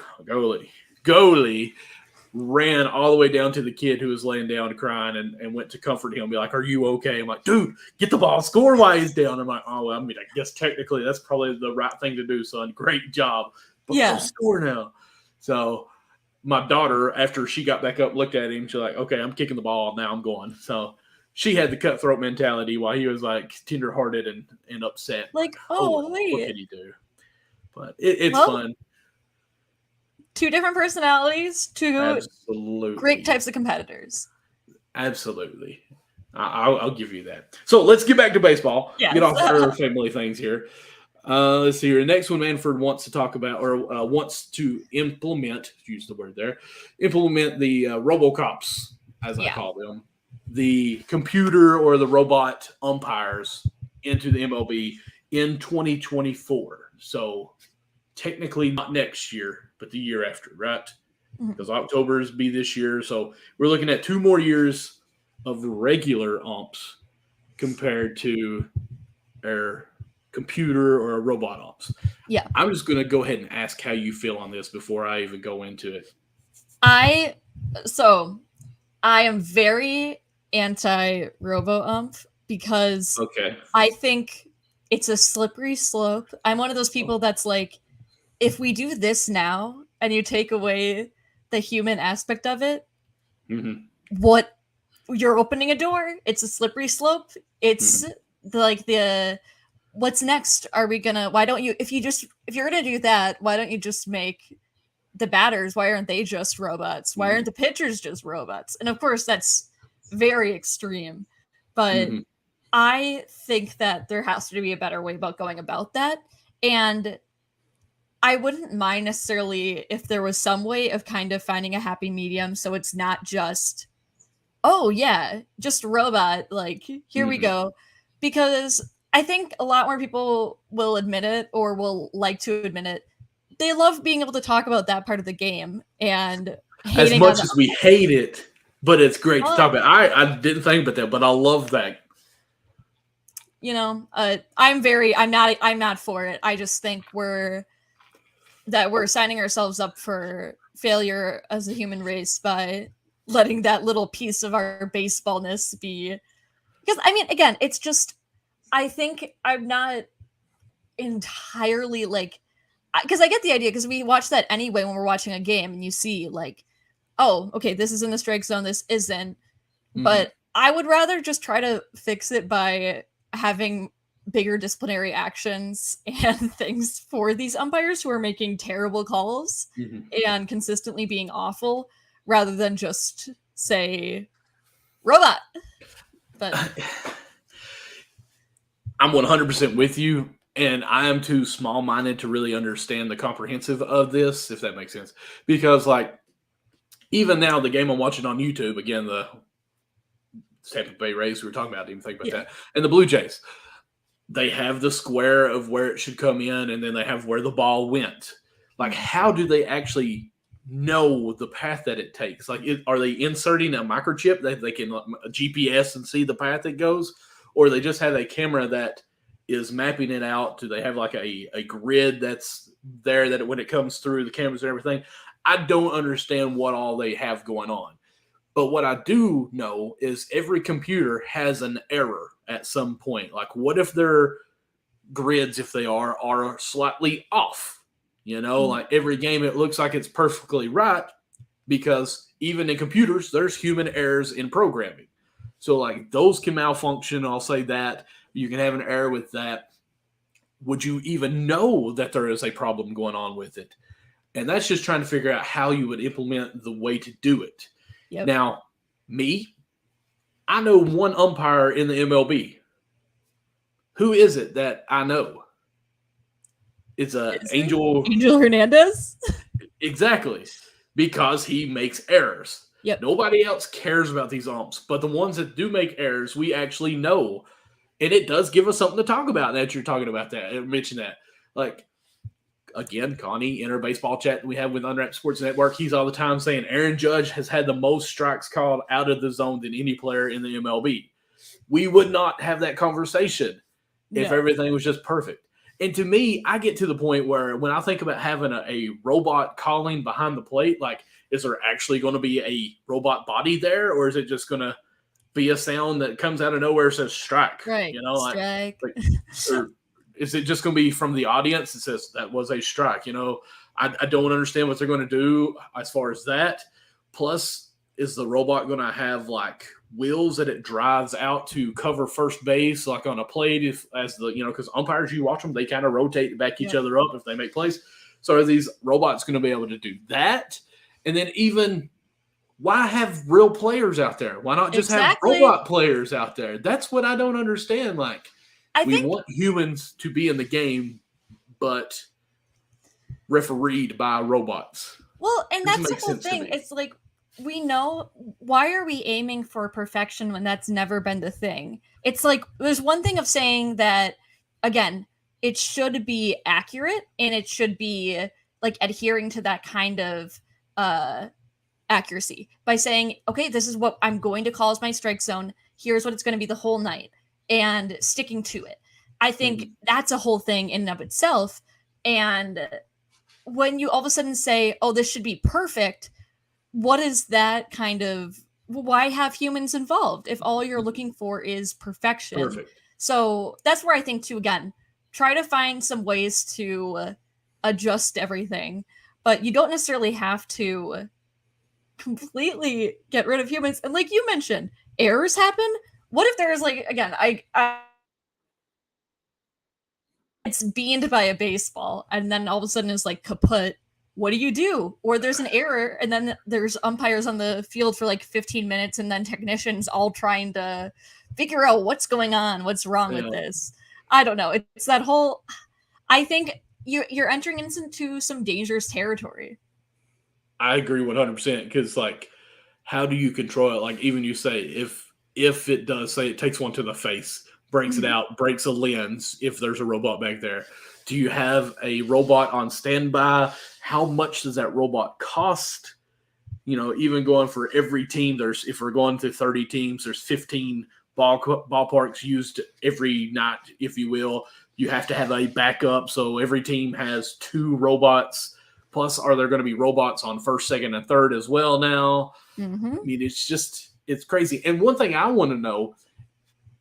ran all the way down to the kid who was laying down crying and went to comfort him and be like, are you okay? I'm like, dude, get the ball, score while he's down. I'm like, oh, well, I mean, I guess technically that's probably the right thing to do, son. Great job. But go score now. So my daughter, after she got back up, looked at him. She's like, okay, I'm kicking the ball. Now I'm going. So she had the cutthroat mentality while he was like tenderhearted and upset. Like, Well, what wait. can he do? But it's fun. 2 different personalities, 2 Absolutely great types of competitors. Absolutely. I'll give you that. So let's get back to baseball. Yes. Get off our family things here. Let's see here. The next one Manfred wants to talk about, or wants to implement, use the word there, implement the RoboCops, as I call them, the computer or the robot umpires into the MLB in 2024. So technically not next year, but the year after, right? Because October's be this year. So we're looking at 2 more years of regular umps compared to our computer or a robot umps. Yeah. I'm just going to go ahead and ask how you feel on this before I even go into it. I am very anti-robo-ump because I think it's a slippery slope. I'm one of those people that's like, if we do this now and you take away the human aspect of it, what you're opening a door. It's a slippery slope. It's the what's next? Are we gonna? Why don't you? If you're gonna do that, why don't you just make the batters? Why aren't they just robots? Why aren't the pitchers just robots? And of course, that's very extreme. But I think that there has to be a better way about going about that. And I wouldn't mind necessarily if there was some way of kind of finding a happy medium so it's not just, oh yeah, just a robot, like here we go. Because I think a lot more people will admit it or will like to admit it. They love being able to talk about that part of the game and as much as we hate it, but it's great to talk about. I didn't think about that, but I love that. You know, I'm not for it. I just think we're signing ourselves up for failure as a human race by letting that little piece of our baseballness be. Because, I mean, again, it's just, I think I'm not entirely like, because I get the idea, because we watch that anyway when we're watching a game and you see like, oh, okay, this is in the strike zone, this isn't. But I would rather just try to fix it by having bigger disciplinary actions and things for these umpires who are making terrible calls and consistently being awful, rather than just say robot. But I'm 100% with you, and I am too small-minded to really understand the comprehensive of this, if that makes sense. Because, like, even now, the game I'm watching on YouTube, again, the Tampa Bay Rays, we were talking about, didn't even think about that, and the Blue Jays, they have the square of where it should come in, and then they have where the ball went. Like, how do they actually know the path that it takes? Like, are they inserting a microchip that they can a GPS and see the path it goes? Or they just have a camera that is mapping it out? Do they have like a grid that's there that when it comes through the cameras and everything? I don't understand what all they have going on. But what I do know is every computer has an error at some point. Like, what if their grids, if they are slightly off? You know, like every game, it looks like it's perfectly right, because even in computers, there's human errors in programming. So, like, those can malfunction. I'll say that. You can have an error with that. Would you even know that there is a problem going on with it? And that's just trying to figure out how you would implement the way to do it. Yep. Now, I know one umpire in the MLB. Who is it that I know? It's Angel Hernandez? Exactly. Because he makes errors. Yep. Nobody else cares about these umps, but the ones that do make errors, we actually know. And it does give us something to talk about that you're talking about that. I mentioned that. Like, again, Connie, in our baseball chat we have with Unwrapped Sports Network, he's all the time saying Aaron Judge has had the most strikes called out of the zone than any player in the MLB. We would not have that conversation if everything was just perfect. And to me, I get to the point where when I think about having a robot calling behind the plate, like, is there actually going to be a robot body there, or is it just going to be a sound that comes out of nowhere and says strike? Right. You know, strike. Or is it just going to be from the audience that says that was a strike? You know, I don't understand what they're going to do as far as that. Plus, is the robot going to have like wheels that it drives out to cover first base, like on a plate, because umpires, you watch them, they kind of rotate to back each other up if they make plays. So are these robots going to be able to do that? And then even why have real players out there? Why not just have robot players out there? That's what I don't understand. Like, we want humans to be in the game, but refereed by robots. Well, and that's the whole thing. It's like, we know, why are we aiming for perfection when that's never been the thing? It's like, there's one thing of saying that, again, it should be accurate and it should be like adhering to that kind of accuracy by saying, okay, this is what I'm going to call as my strike zone. Here's what it's going to be the whole night, and sticking to it. I think that's a whole thing in and of itself. And when you all of a sudden say, oh, this should be perfect, what is that kind of, why have humans involved if all you're looking for is perfection? Perfect. So that's where I think, too, again, try to find some ways to adjust everything, but you don't necessarily have to completely get rid of humans. And like you mentioned, errors happen. What if there's like, again, it's beamed by a baseball and then all of a sudden it's like kaput? What do you do? Or there's an error and then there's umpires on the field for like 15 minutes and then technicians all trying to figure out what's going on, what's wrong with this. I don't know. It's that whole, I think you're entering into some dangerous territory. I agree 100%, because like, how do you control it? Like, even you say, if it does, say it takes one to the face, breaks it out, breaks a lens, if there's a robot back there, do you have a robot on standby? How much does that robot cost? You know, even going for every team, if we're going to 30 teams, there's 15 ballparks used every night, if you will. You have to have a backup, so every team has 2 robots. Plus, are there going to be robots on first, second, and third as well now? I mean, it's crazy. And one thing I want to know,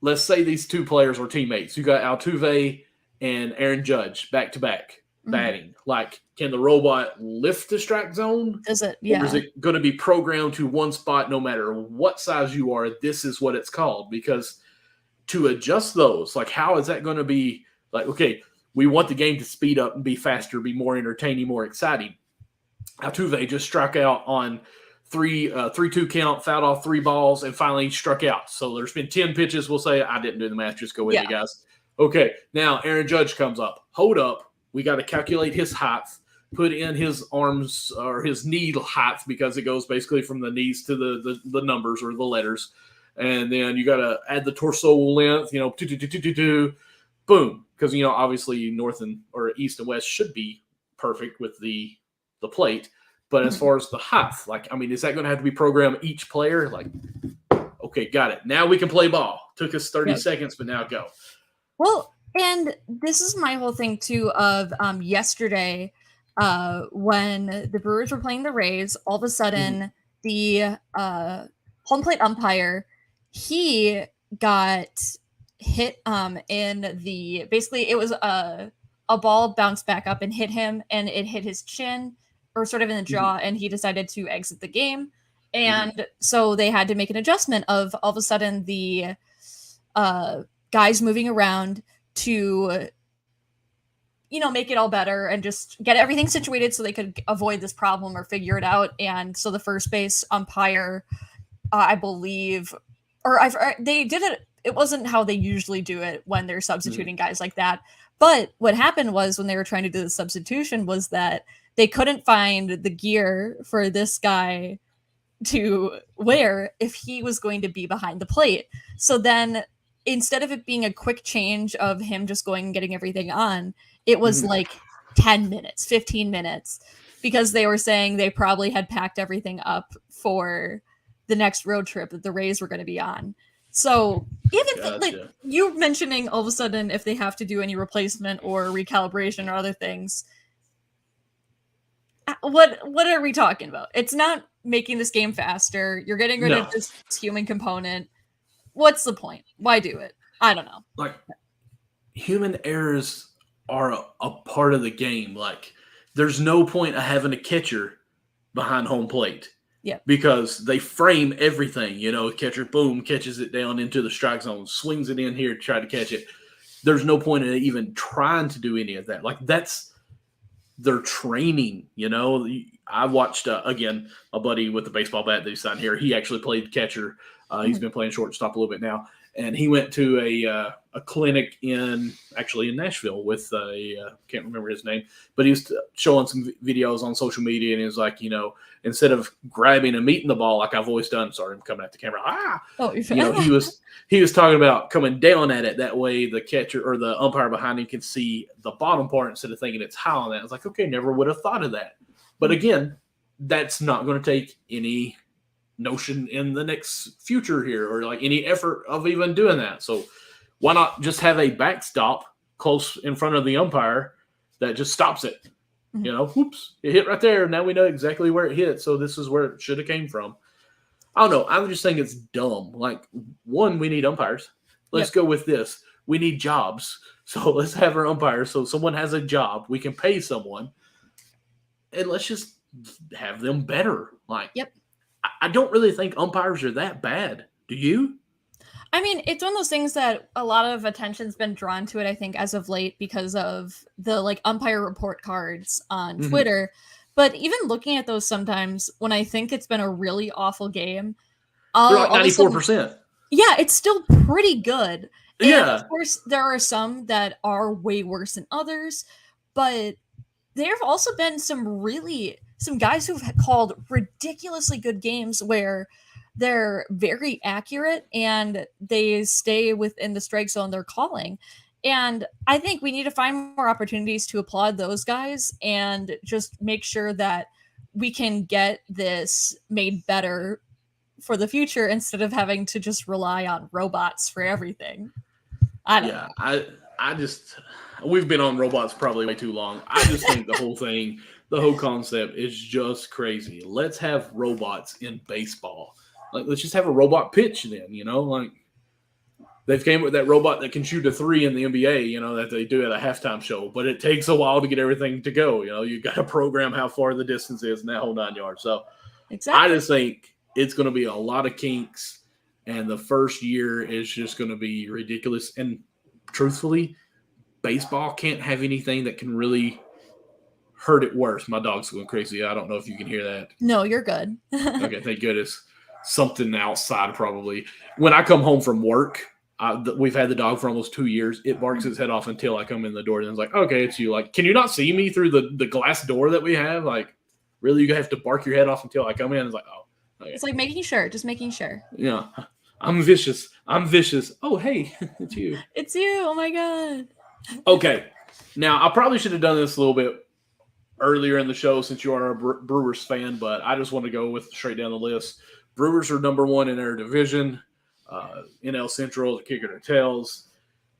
let's say these 2 players were teammates. You got Altuve and Aaron Judge back-to-back batting. Like, can the robot lift the strike zone? Is it? Yeah. Or is it going to be programmed to one spot no matter what size you are? This is what it's called. Because to adjust those, like, how is that going to be? Like, okay, we want the game to speed up and be faster, be more entertaining, more exciting. Altuve just struck out on 3-2 count, fouled off 3 balls, and finally struck out. So there's been 10 pitches. We'll say, I didn't do the math. Just go with it, guys. Okay, now Aaron Judge comes up. Hold up. We got to calculate his height, put in his arms or his knee height, because it goes basically from the knees to the numbers or the letters. And then you got to add the torso length, boom. Because, obviously north or east and west should be perfect with the plate. But as far as the height, like, I mean, is that going to have to be programmed each player? Like, okay, got it. Now we can play ball. Took us 30 seconds, but now go. Well, and this is my whole thing, too, of yesterday when the Brewers were playing the Rays, all of a sudden the home plate umpire, he got hit in the, basically it was a ball bounced back up and hit him, and it hit his chin or sort of in the jaw, and he decided to exit the game. And so they had to make an adjustment of all of a sudden the guys moving around to, make it all better and just get everything situated so they could avoid this problem or figure it out. And so the first base umpire, I believe, they did it. It wasn't how they usually do it when they're substituting guys like that. But what happened was, when they were trying to do the substitution, was that they couldn't find the gear for this guy to wear if he was going to be behind the plate. So then, instead of it being a quick change of him just going and getting everything on, it was like 10 minutes, 15 minutes, because they were saying they probably had packed everything up for the next road trip that the Rays were going to be on. So even like you mentioning all of a sudden, if they have to do any replacement or recalibration or other things, what are we talking about? It's not making this game faster. You're getting rid of this human component. What's the point? Why do it? I don't know. Like, human errors are a part of the game. Like, there's no point of having a catcher behind home plate. Yeah. Because they frame everything, catcher, boom, catches it down into the strike zone, swings it in here to try to catch it. There's no point in even trying to do any of that. Like, that's their training, I watched, again, a buddy with the baseball bat that he signed here. He actually played catcher. He's been playing shortstop a little bit now. And he went to a clinic in Nashville with can't remember his name, but he was showing some videos on social media, and he was like, instead of grabbing and meeting the ball like I've always done, sorry, I'm coming at the camera. He was talking about coming down at it. That way the catcher or the umpire behind him can see the bottom part instead of thinking it's high on that. I was like, okay, never would have thought of that. But again, that's not going to take any notion in the next future here, or like any effort of even doing that. So why not just have a backstop close in front of the umpire that just stops it? Whoops, it hit right there. Now we know exactly where it hit. So this is where it should have came from. I don't know. I would just think it's dumb. Like, one, we need umpires. Let's go with this. We need jobs. So let's have our umpires. So someone has a job. We can pay someone. And let's just have them better. Like, I don't really think umpires are that bad. Do you? I mean, it's one of those things that a lot of attention's been drawn to it, I think, as of late because of the umpire report cards on Twitter. But even looking at those sometimes, when I think it's been a really awful game, they're like 94%. Yeah, it's still pretty good. And of course, there are some that are way worse than others, but there have also been some guys who've called ridiculously good games where they're very accurate and they stay within the strike zone they're calling. And I think we need to find more opportunities to applaud those guys and just make sure that we can get this made better for the future instead of having to just rely on robots for everything. I don't know. I just, we've been on robots probably way too long. I just think the whole concept is just crazy. Let's have robots in baseball. Like, let's just have a robot pitch then, like they've came with that robot that can shoot a 3 in the NBA, that they do at a halftime show, but it takes a while to get everything to go. You got to program how far the distance is and that whole 9 yards. So exactly. I just think it's going to be a lot of kinks, and the first year is just going to be ridiculous. And truthfully, baseball can't have anything that can really hurt it worse. My dog's going crazy. I don't know if you can hear that. No, you're good. Okay, thank goodness. Something outside probably. When I come home from work, we've had the dog for almost 2 years. It barks its head off until I come in the door. And it's like, okay, it's you. Like, can you not see me through the glass door that we have? Like, really, you have to bark your head off until I come in? It's like, oh. Okay. It's like making sure. Just making sure. Yeah. I'm vicious. Oh, hey, it's you. It's you. Oh, my God. Okay. Now, I probably should have done this a little bit earlier in the show since you are a Brewers fan, but I just want to go with straight down the list. Brewers are number 1 in their division. NL Central, the kicker to tails.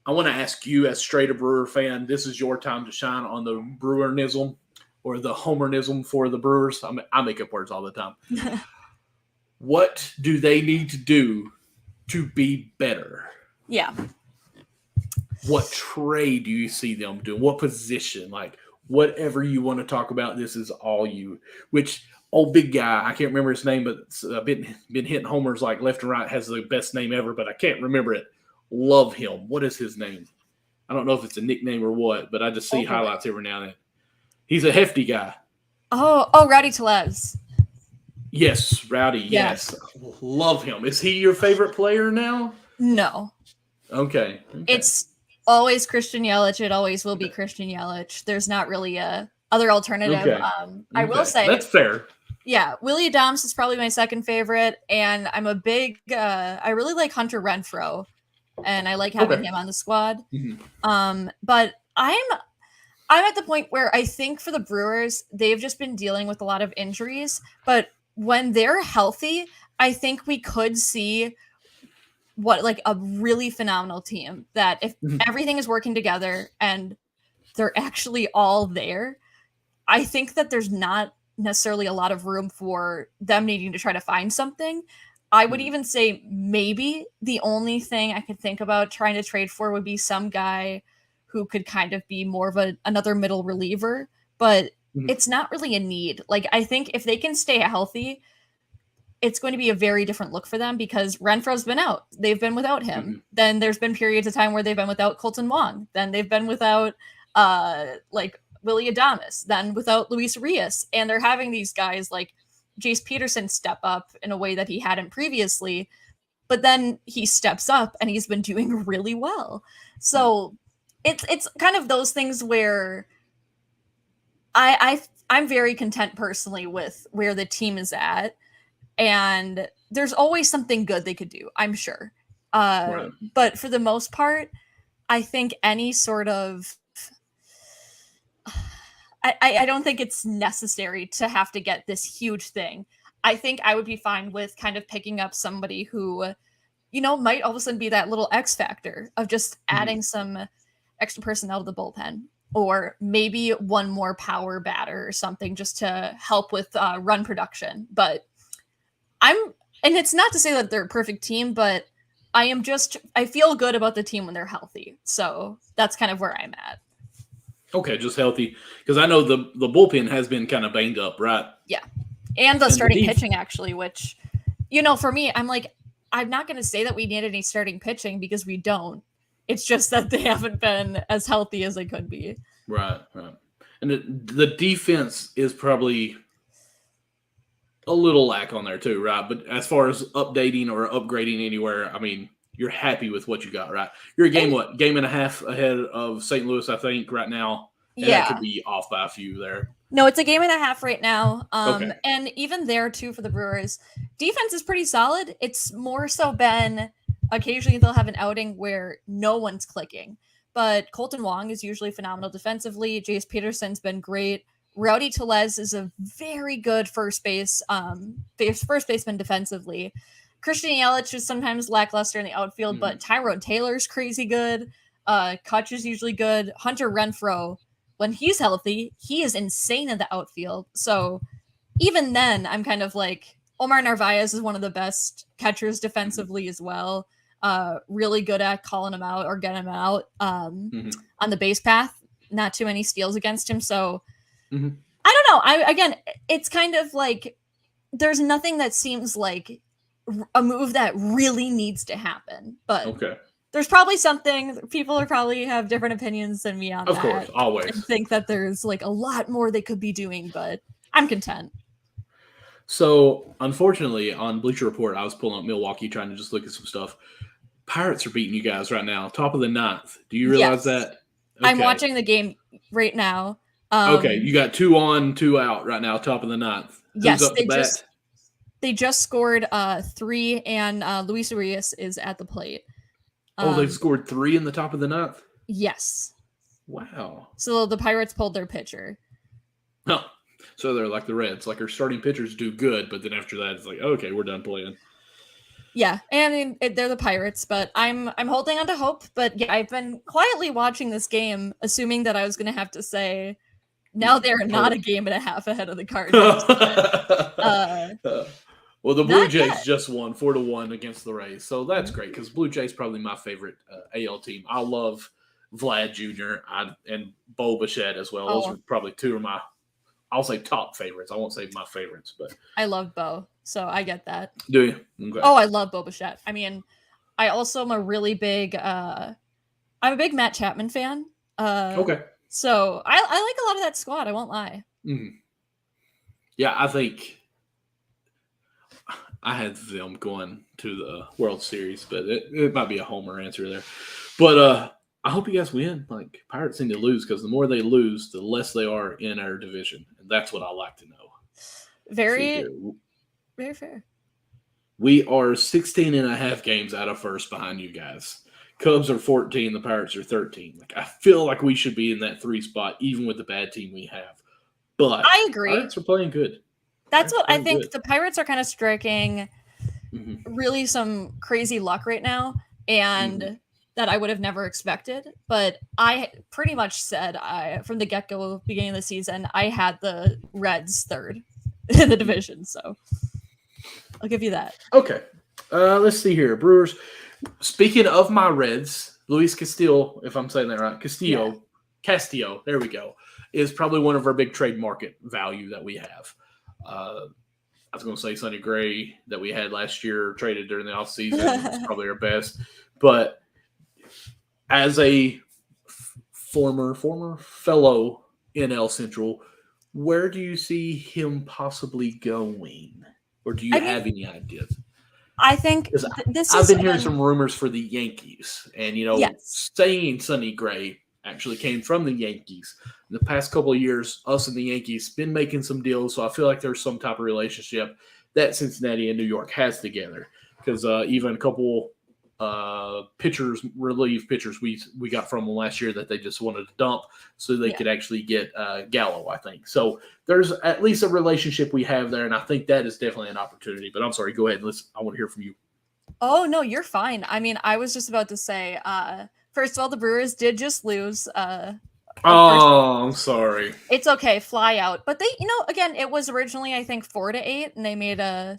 I want to ask you, as straight a Brewer fan, this is your time to shine on the Brewernism or the Homernism for the Brewers. I make up words all the time. What do they need to do to be better? Yeah. What trade do you see them doing? What position? Like, whatever you want to talk about, this is all you. Which old big guy, I can't remember his name, but been hitting homers like left and right, has the best name ever, but I can't remember it. Love him. What is his name? I don't know if it's a nickname or what, but I just see highlights every now and then. He's a hefty guy. Oh, Rowdy Tellez. Yes, Rowdy. Yes. Love him. Is he your favorite player now? No. Okay. It's always Christian Yelich. It always will be Christian Yelich. There's not really a other alternative. Okay. I will say that's fair. Yeah, Willie Adams is probably my second favorite, and I'm a big. I really like Hunter Renfroe, and I like having him on the squad. Mm-hmm. But I'm at the point where I think for the Brewers, they've just been dealing with a lot of injuries, but when they're healthy, I think we could see a really phenomenal team that if everything is working together and they're actually all there, I think that there's not necessarily a lot of room for them needing to try to find something. I would even say maybe the only thing I could think about trying to trade for would be some guy who could kind of be more of another middle reliever, but it's not really a need. Like, I think if they can stay healthy, it's going to be a very different look for them because Renfro's been out. They've been without him. Then there's been periods of time where they've been without Colton Wong. Then they've been without like Willie Adames. Then without Luis Arias. And they're having these guys like Jace Peterson step up in a way that he hadn't previously. But then he steps up and he's been doing really well. So it's kind of those things where I'm very content personally with where the team is at. And there's always something good they could do, I'm sure. Right. But for the most part, I think any sort of I don't think it's necessary to have to get this huge thing. I think I would be fine with kind of picking up somebody who, might all of a sudden be that little X factor of just adding some extra personnel to the bullpen, or maybe one more power batter or something just to help with run production. But and it's not to say that they're a perfect team, but I feel good about the team when they're healthy. So that's kind of where I'm at. Okay, just healthy. Because I know the bullpen has been kind of banged up, right? Yeah. And the starting pitching, actually, which, for me, I'm like, I'm not going to say that we need any starting pitching because we don't. It's just that they haven't been as healthy as they could be. Right. And the defense is probably a little lack on there too, right? But as far as updating or upgrading anywhere, I mean, you're happy with what you got, right? You're a game and a half ahead of St. Louis, I think, right now. And that could be off by a few there. No, it's a game and a half right now. Okay. And even there, too, for the Brewers, defense is pretty solid. It's more so been occasionally they'll have an outing where no one's clicking. But Colton Wong is usually phenomenal defensively. Jace Peterson's been great. Rowdy Tellez is a very good first baseman defensively. Christian Yelich is sometimes lackluster in the outfield, but Tyrone Taylor's crazy good. Kutch is usually good. Hunter Renfroe, when he's healthy, he is insane in the outfield. So even then, I'm kind of like, Omar Narvaez is one of the best catchers defensively as well. Really good at calling him out or getting him out on the base path. Not too many steals against him. So I don't know. It's kind of like there's nothing that seems like a move that really needs to happen. But there's probably something. People are probably have different opinions than me on that. Of course, always. And think that there's like a lot more they could be doing, but I'm content. So, unfortunately, on Bleacher Report, I was pulling up Milwaukee trying to just look at some stuff. Pirates are beating you guys right now, top of the ninth. Do you realize that? Okay. I'm watching the game right now. Okay, you got 2 on, 2 out right now, top of the ninth. Yes, they just scored 3, and Luis Arias is at the plate. They've scored 3 in the top of the ninth? Yes. Wow. So the Pirates pulled their pitcher. Huh. So they're like the Reds. Like our starting pitchers do good, but then after that, it's like, okay, we're done playing. Yeah, and they're the Pirates, but I'm holding on to hope. But yeah, I've been quietly watching this game, assuming that I was going to have to say, now they're not a game and a half ahead of the Cardinals. Well, the Blue Jays just won 4-1 against the Rays, so that's great because Blue Jays probably my favorite AL team. I love Vlad Jr. and Bo Bichette as well. Those are probably 2 of my, I'll say top favorites. I won't say my favorites, but I love Bo, so I get that. Do you? Okay. Oh, I love Bo Bichette. I mean, I also am a really big. I'm a big Matt Chapman fan. Okay. So I like a lot of that squad. I won't lie. Mm-hmm. Yeah, I think I had them going to the World Series, but it might be a homer answer there. But I hope you guys win. Like, Pirates seem to lose because the more they lose, the less they are in our division. And that's what I like to know. Very fair. We are 16 and a half games out of first behind you guys. Cubs are 14. The Pirates are 13. Like, I feel like we should be in that 3 spot, even with the bad team we have. But I agree. Pirates are playing good. That's what I think. The Pirates are kind of striking really some crazy luck right now, and that I would have never expected. But I pretty much said from the get-go, beginning of the season, I had the Reds third in the division. So I'll give you that. Okay. Let's see here. Brewers. Speaking of my Reds, Luis Castillo, if I'm saying that right, Castillo, there we go, is probably one of our big trade market value that we have. I was going to say Sonny Gray that we had last year, traded during the offseason, was probably our best. But as a former fellow NL Central, where do you see him possibly going? Or do you have any ideas? I think I've been hearing some rumors for the Yankees. And, yes. saying Sonny Gray actually came from the Yankees. In the past couple of years, us and the Yankees been making some deals, so I feel like there's some type of relationship that Cincinnati and New York has together. Because even a couple relief pitchers we got from them last year that they just wanted to dump so they could actually get Gallo, I think. So there's at least a relationship we have there, and I think that is definitely an opportunity. But I'm sorry, go ahead. I want to hear from you. Oh, no, you're fine. I mean, I was just about to say, first of all, the Brewers did just lose. I'm sorry. It's okay, fly out. But they, again, it was originally, I think, 4-8, and they made a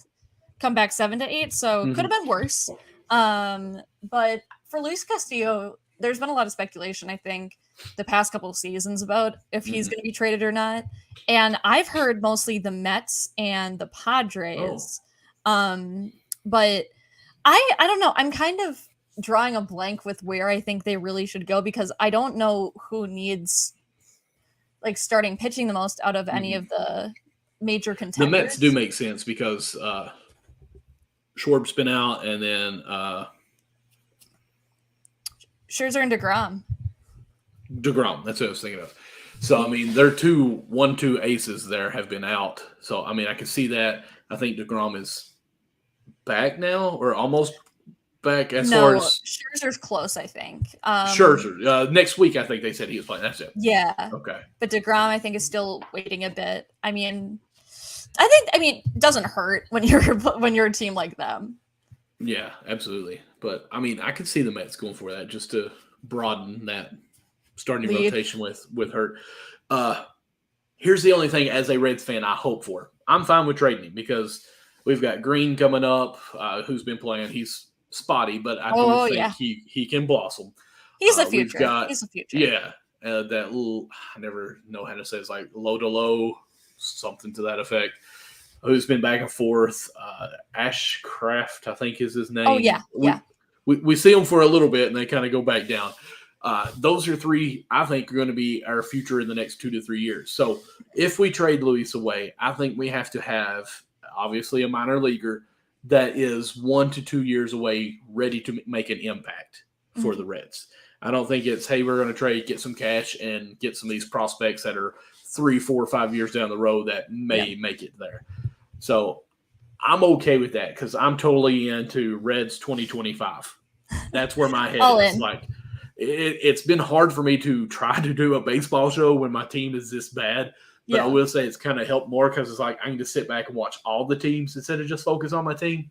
comeback 7-8, so could have been worse. But for Luis Castillo, there's been a lot of speculation, I think, the past couple of seasons about if he's going to be traded or not. And I've heard mostly the Mets and the Padres. But I don't know. I'm kind of drawing a blank with where I think they really should go because I don't know who needs like starting pitching the most out of any of the major contenders. The Mets do make sense because Schwarb's been out, and then Scherzer and DeGrom. That's what I was thinking of. So, I mean, their 1-2 aces there have been out. So, I mean, I can see that. I think DeGrom is back now or almost back far as Scherzer's close, I think. Scherzer. Next week, I think they said he was playing. That's it. Yeah. Okay. But DeGrom, I think, is still waiting a bit. I mean, it doesn't hurt when you're a team like them. Yeah, absolutely. But I mean, I could see the Mets going for that just to broaden that starting rotation with Hurt. Here's the only thing as a Reds fan I hope for. I'm fine with trading him because we've got Green coming up, who's been playing. He's spotty, but I do think he can blossom. He's a future. He's a future. Yeah, that little I never know how to say it's like low something to that effect. Who's been back and forth. Ashcraft, I think is his name. Oh, yeah. We see them for a little bit, and they kind of go back down. Those are three I think are going to be our future in the next 2 to 3 years. So if we trade Luis away, I think we have to have, obviously, a minor leaguer that is 1 to 2 years away, ready to make an impact for the Reds. I don't think it's, hey, we're going to trade, get some cash, and get some of these prospects that are 3, 4, 5 years down the road that may make it there. So I'm okay with that because I'm totally into Reds 2025. That's where my head is. Like, it's been hard for me to try to do a baseball show when my team is this bad. But I will say it's kind of helped more because it's like I can just sit back and watch all the teams instead of just focus on my team.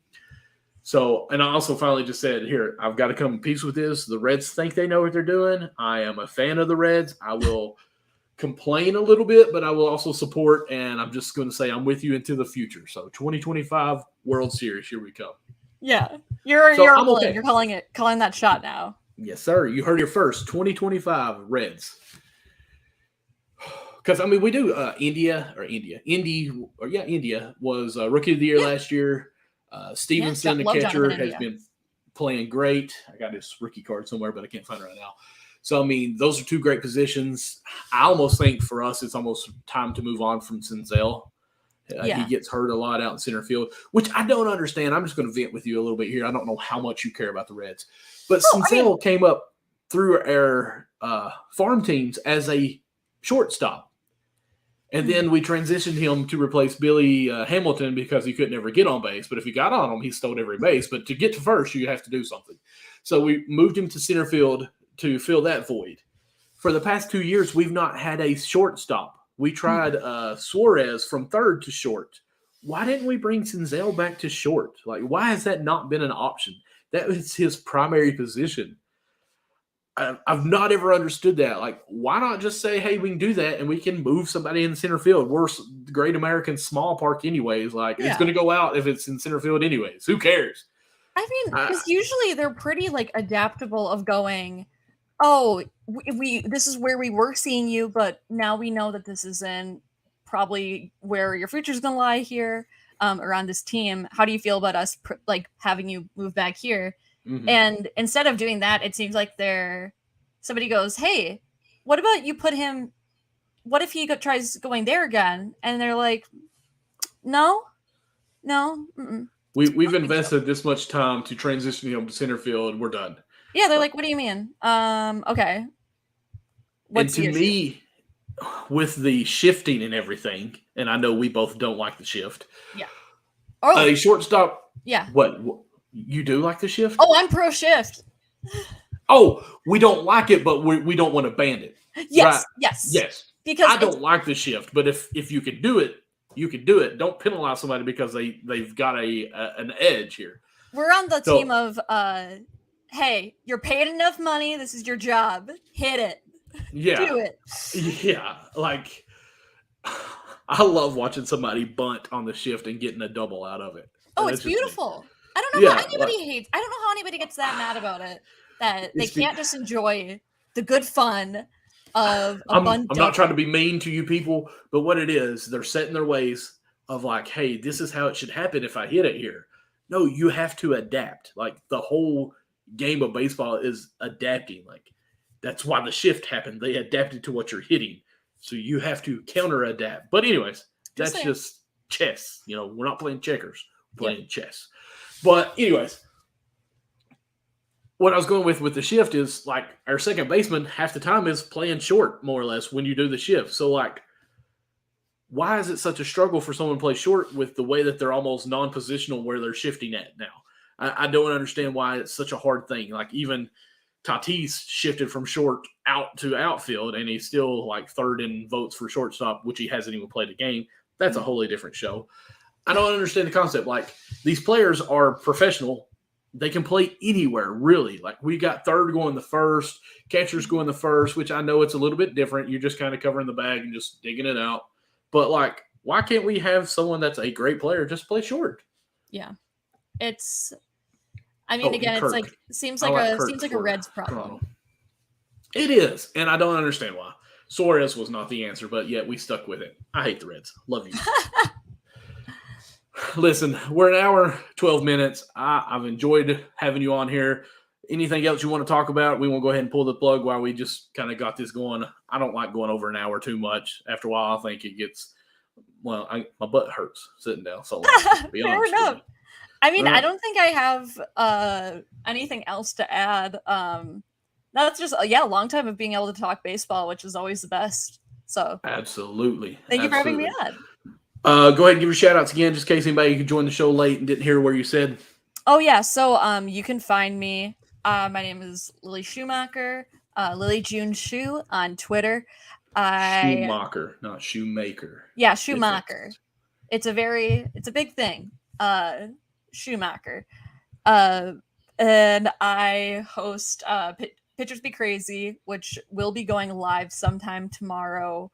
So, and I also finally just said, here, I've got to come in peace with this. The Reds think they know what they're doing. I am a fan of the Reds. I will complain a little bit, but I will also support, and I'm just going to say I'm with you into the future. So 2025 World Series, here we come. Yeah. You're okay. You're calling that shot now. Yes, sir. You heard it first. 2025 Reds. Because, I mean, we do Indy was Rookie of the Year last year. Stevenson, the catcher, has been playing great. I got his rookie card somewhere, but I can't find it right now. So, I mean, those are two great positions. I almost think for us it's almost time to move on from Senzel. He gets hurt a lot out in center field, which I don't understand. I'm just going to vent with you a little bit here. I don't know how much you care about the Reds. But Senzel came up through our farm teams as a shortstop. And then we transitioned him to replace Billy Hamilton because he couldn't ever get on base. But if he got on him, he stole every base. But to get to first, you have to do something. So we moved him to center field to fill that void. For the past 2 years, we've not had a shortstop. We tried Suarez from third to short. Why didn't we bring Senzel back to short? Like, why has that not been an option? That was his primary position. I've not ever understood that. Like, why not just say, hey, we can do that and we can move somebody in center field? We're the Great American Small Park anyways. Like, it's going to go out if it's in center field anyways. Who cares? I mean, because usually they're pretty, like, adaptable of going, oh, this is where we were seeing you, but now we know that this isn't probably where your future's going to lie here. around this team. How do you feel about us like having you move back here? Mm-hmm. And instead of doing that, it seems like somebody goes, hey, what about you put him, what if he tries going there again? And they're like, no. Mm-mm. We've invested this much time to transition him to center field. We're done. Yeah, they're like, what do you mean? Okay. What's and to me, with the shifting and everything, and I know we both don't like the shift. Yeah. Oh, a shortstop. Yeah. What you do like the shift? Oh, I'm pro shift. Oh, we don't like it, but we don't want to ban it. Yes, right? yes. Because I don't like the shift, but if you could do it, you could do it. Don't penalize somebody because they've got an edge here. We're on the team of, hey, you're paid enough money. This is your job. Hit it. Yeah. Do it. Yeah. Like, I love watching somebody bunt on the shift and getting a double out of it. Oh, it's beautiful. I don't know how anybody hates. I don't know how anybody gets that mad about it. That they can't just enjoy the good fun of a bunt. I'm not trying to be mean to you people, but what it is, they're set in their ways of like, hey, this is how it should happen if I hit it here. No, you have to adapt. Like, the whole game of baseball is adapting. Like, that's why the shift happened. They adapted to what you're hitting. So you have to counter adapt. But anyways, that's just chess. You know, we're not playing checkers. We're playing chess. But anyways, what I was going with the shift is, like, our second baseman half the time is playing short, more or less, when you do the shift. So, like, why is it such a struggle for someone to play short with the way that they're almost non-positional where they're shifting at now? I don't understand why it's such a hard thing. Like, even Tatis shifted from short out to outfield, and he's still, like, third in votes for shortstop, which he hasn't even played a game. That's a wholly different show. I don't understand the concept. Like, these players are professional. They can play anywhere, really. Like, we got third going the first, catcher's going the first, which I know it's a little bit different. You're just kind of covering the bag and just digging it out. But, like, why can't we have someone that's a great player just play short? Yeah. It's – I mean, again, Kirk. It's like – seems like a Reds problem. It is, and I don't understand why. Suarez was not the answer, but yet we stuck with it. I hate the Reds. Love you. Listen, we're an hour, 12 minutes. I've enjoyed having you on here. Anything else you want to talk about? We won't go ahead and pull the plug while we just kind of got this going. I don't like going over an hour too much. After a while, I think it gets, my butt hurts sitting down so long. Fair enough. I mean, I don't think I have anything else to add. That's just, a long time of being able to talk baseball, which is always the best. So absolutely. Thank you for having me on. Go ahead and give your shout outs again, just in case anybody could join the show late and didn't hear where you said. Oh, yeah. So you can find me. My name is Lily Schumacher, Lily June Shoe on Twitter. Schumacher, not shoemaker. Yeah, Schumacher. It's a big thing. Schumacher. And I host Pitchers Be Crazy, which will be going live sometime tomorrow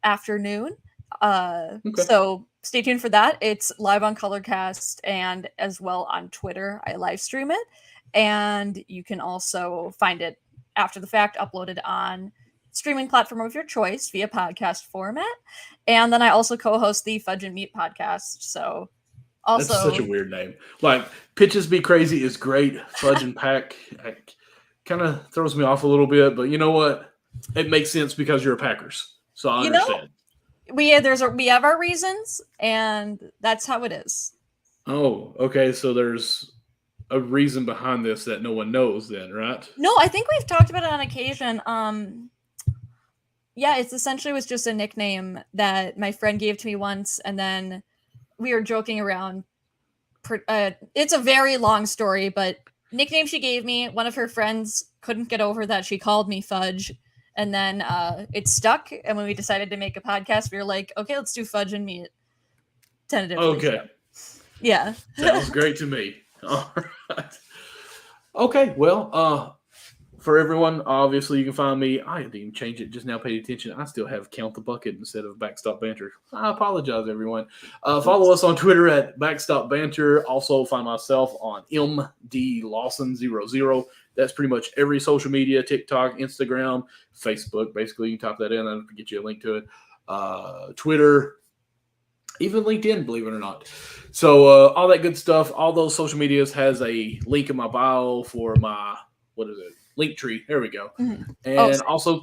afternoon. So stay tuned for that. It's live on Colorcast and as well on Twitter. I live stream it, and you can also find it after the fact uploaded on streaming platform of your choice via podcast format. And then I also co-host the Fudge and Meat podcast. So also, that's such a weird name. Like, Pitches Be Crazy is great. Fudge and Pack kind of throws me off a little bit, but you know what? It makes sense because you're a Packers. So I understand. We have our reasons, and that's how it is. Oh, okay. So there's a reason behind this that no one knows then, right? No, I think we've talked about it on occasion. Yeah, it's essentially was just a nickname that my friend gave to me once, and then we were joking around. It's a very long story, but nickname she gave me, one of her friends couldn't get over that she called me Fudge. And then it stuck. And when we decided to make a podcast, we were like, okay, let's do Fudge and Meat. Tentatively. Okay. Yeah. Sounds great to me. All right. Okay. Well, for everyone, obviously you can find me. I didn't even change it. Just now paid attention. I still have Count the Bucket instead of Backstop Banter. I apologize, everyone. Follow us on Twitter at Backstop Banter. Also find myself on MD Lawson00. That's pretty much every social media, TikTok, Instagram, Facebook. Basically, you can type that in. I'll get you a link to it. Twitter. even LinkedIn, believe it or not. So all that good stuff, all those social medias has a link in my bio for my what is it? Link tree. There we go. Mm-hmm. And also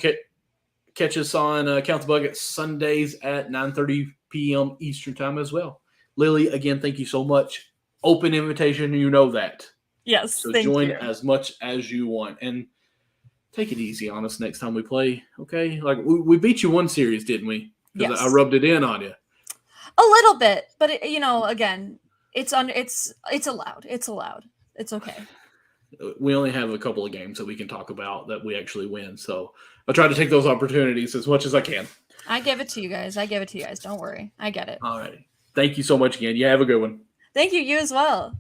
catch us on Count the Bucket Sundays at 9:30 p.m. Eastern time as well. Lily, again, thank you so much. Open invitation, you know that. Yes, so thank join you. as much as you want, and take it easy on us next time we play. Okay, like we beat you one series, didn't we? Because Yes. I rubbed it in on you. A little bit, but again, it's allowed. It's allowed. It's okay. We only have a couple of games that we can talk about that we actually win, so I'll try to take those opportunities as much as I can. I give it to you guys. Don't worry. I get it. All right. Thank you so much again. You have a good one. Thank you. You as well.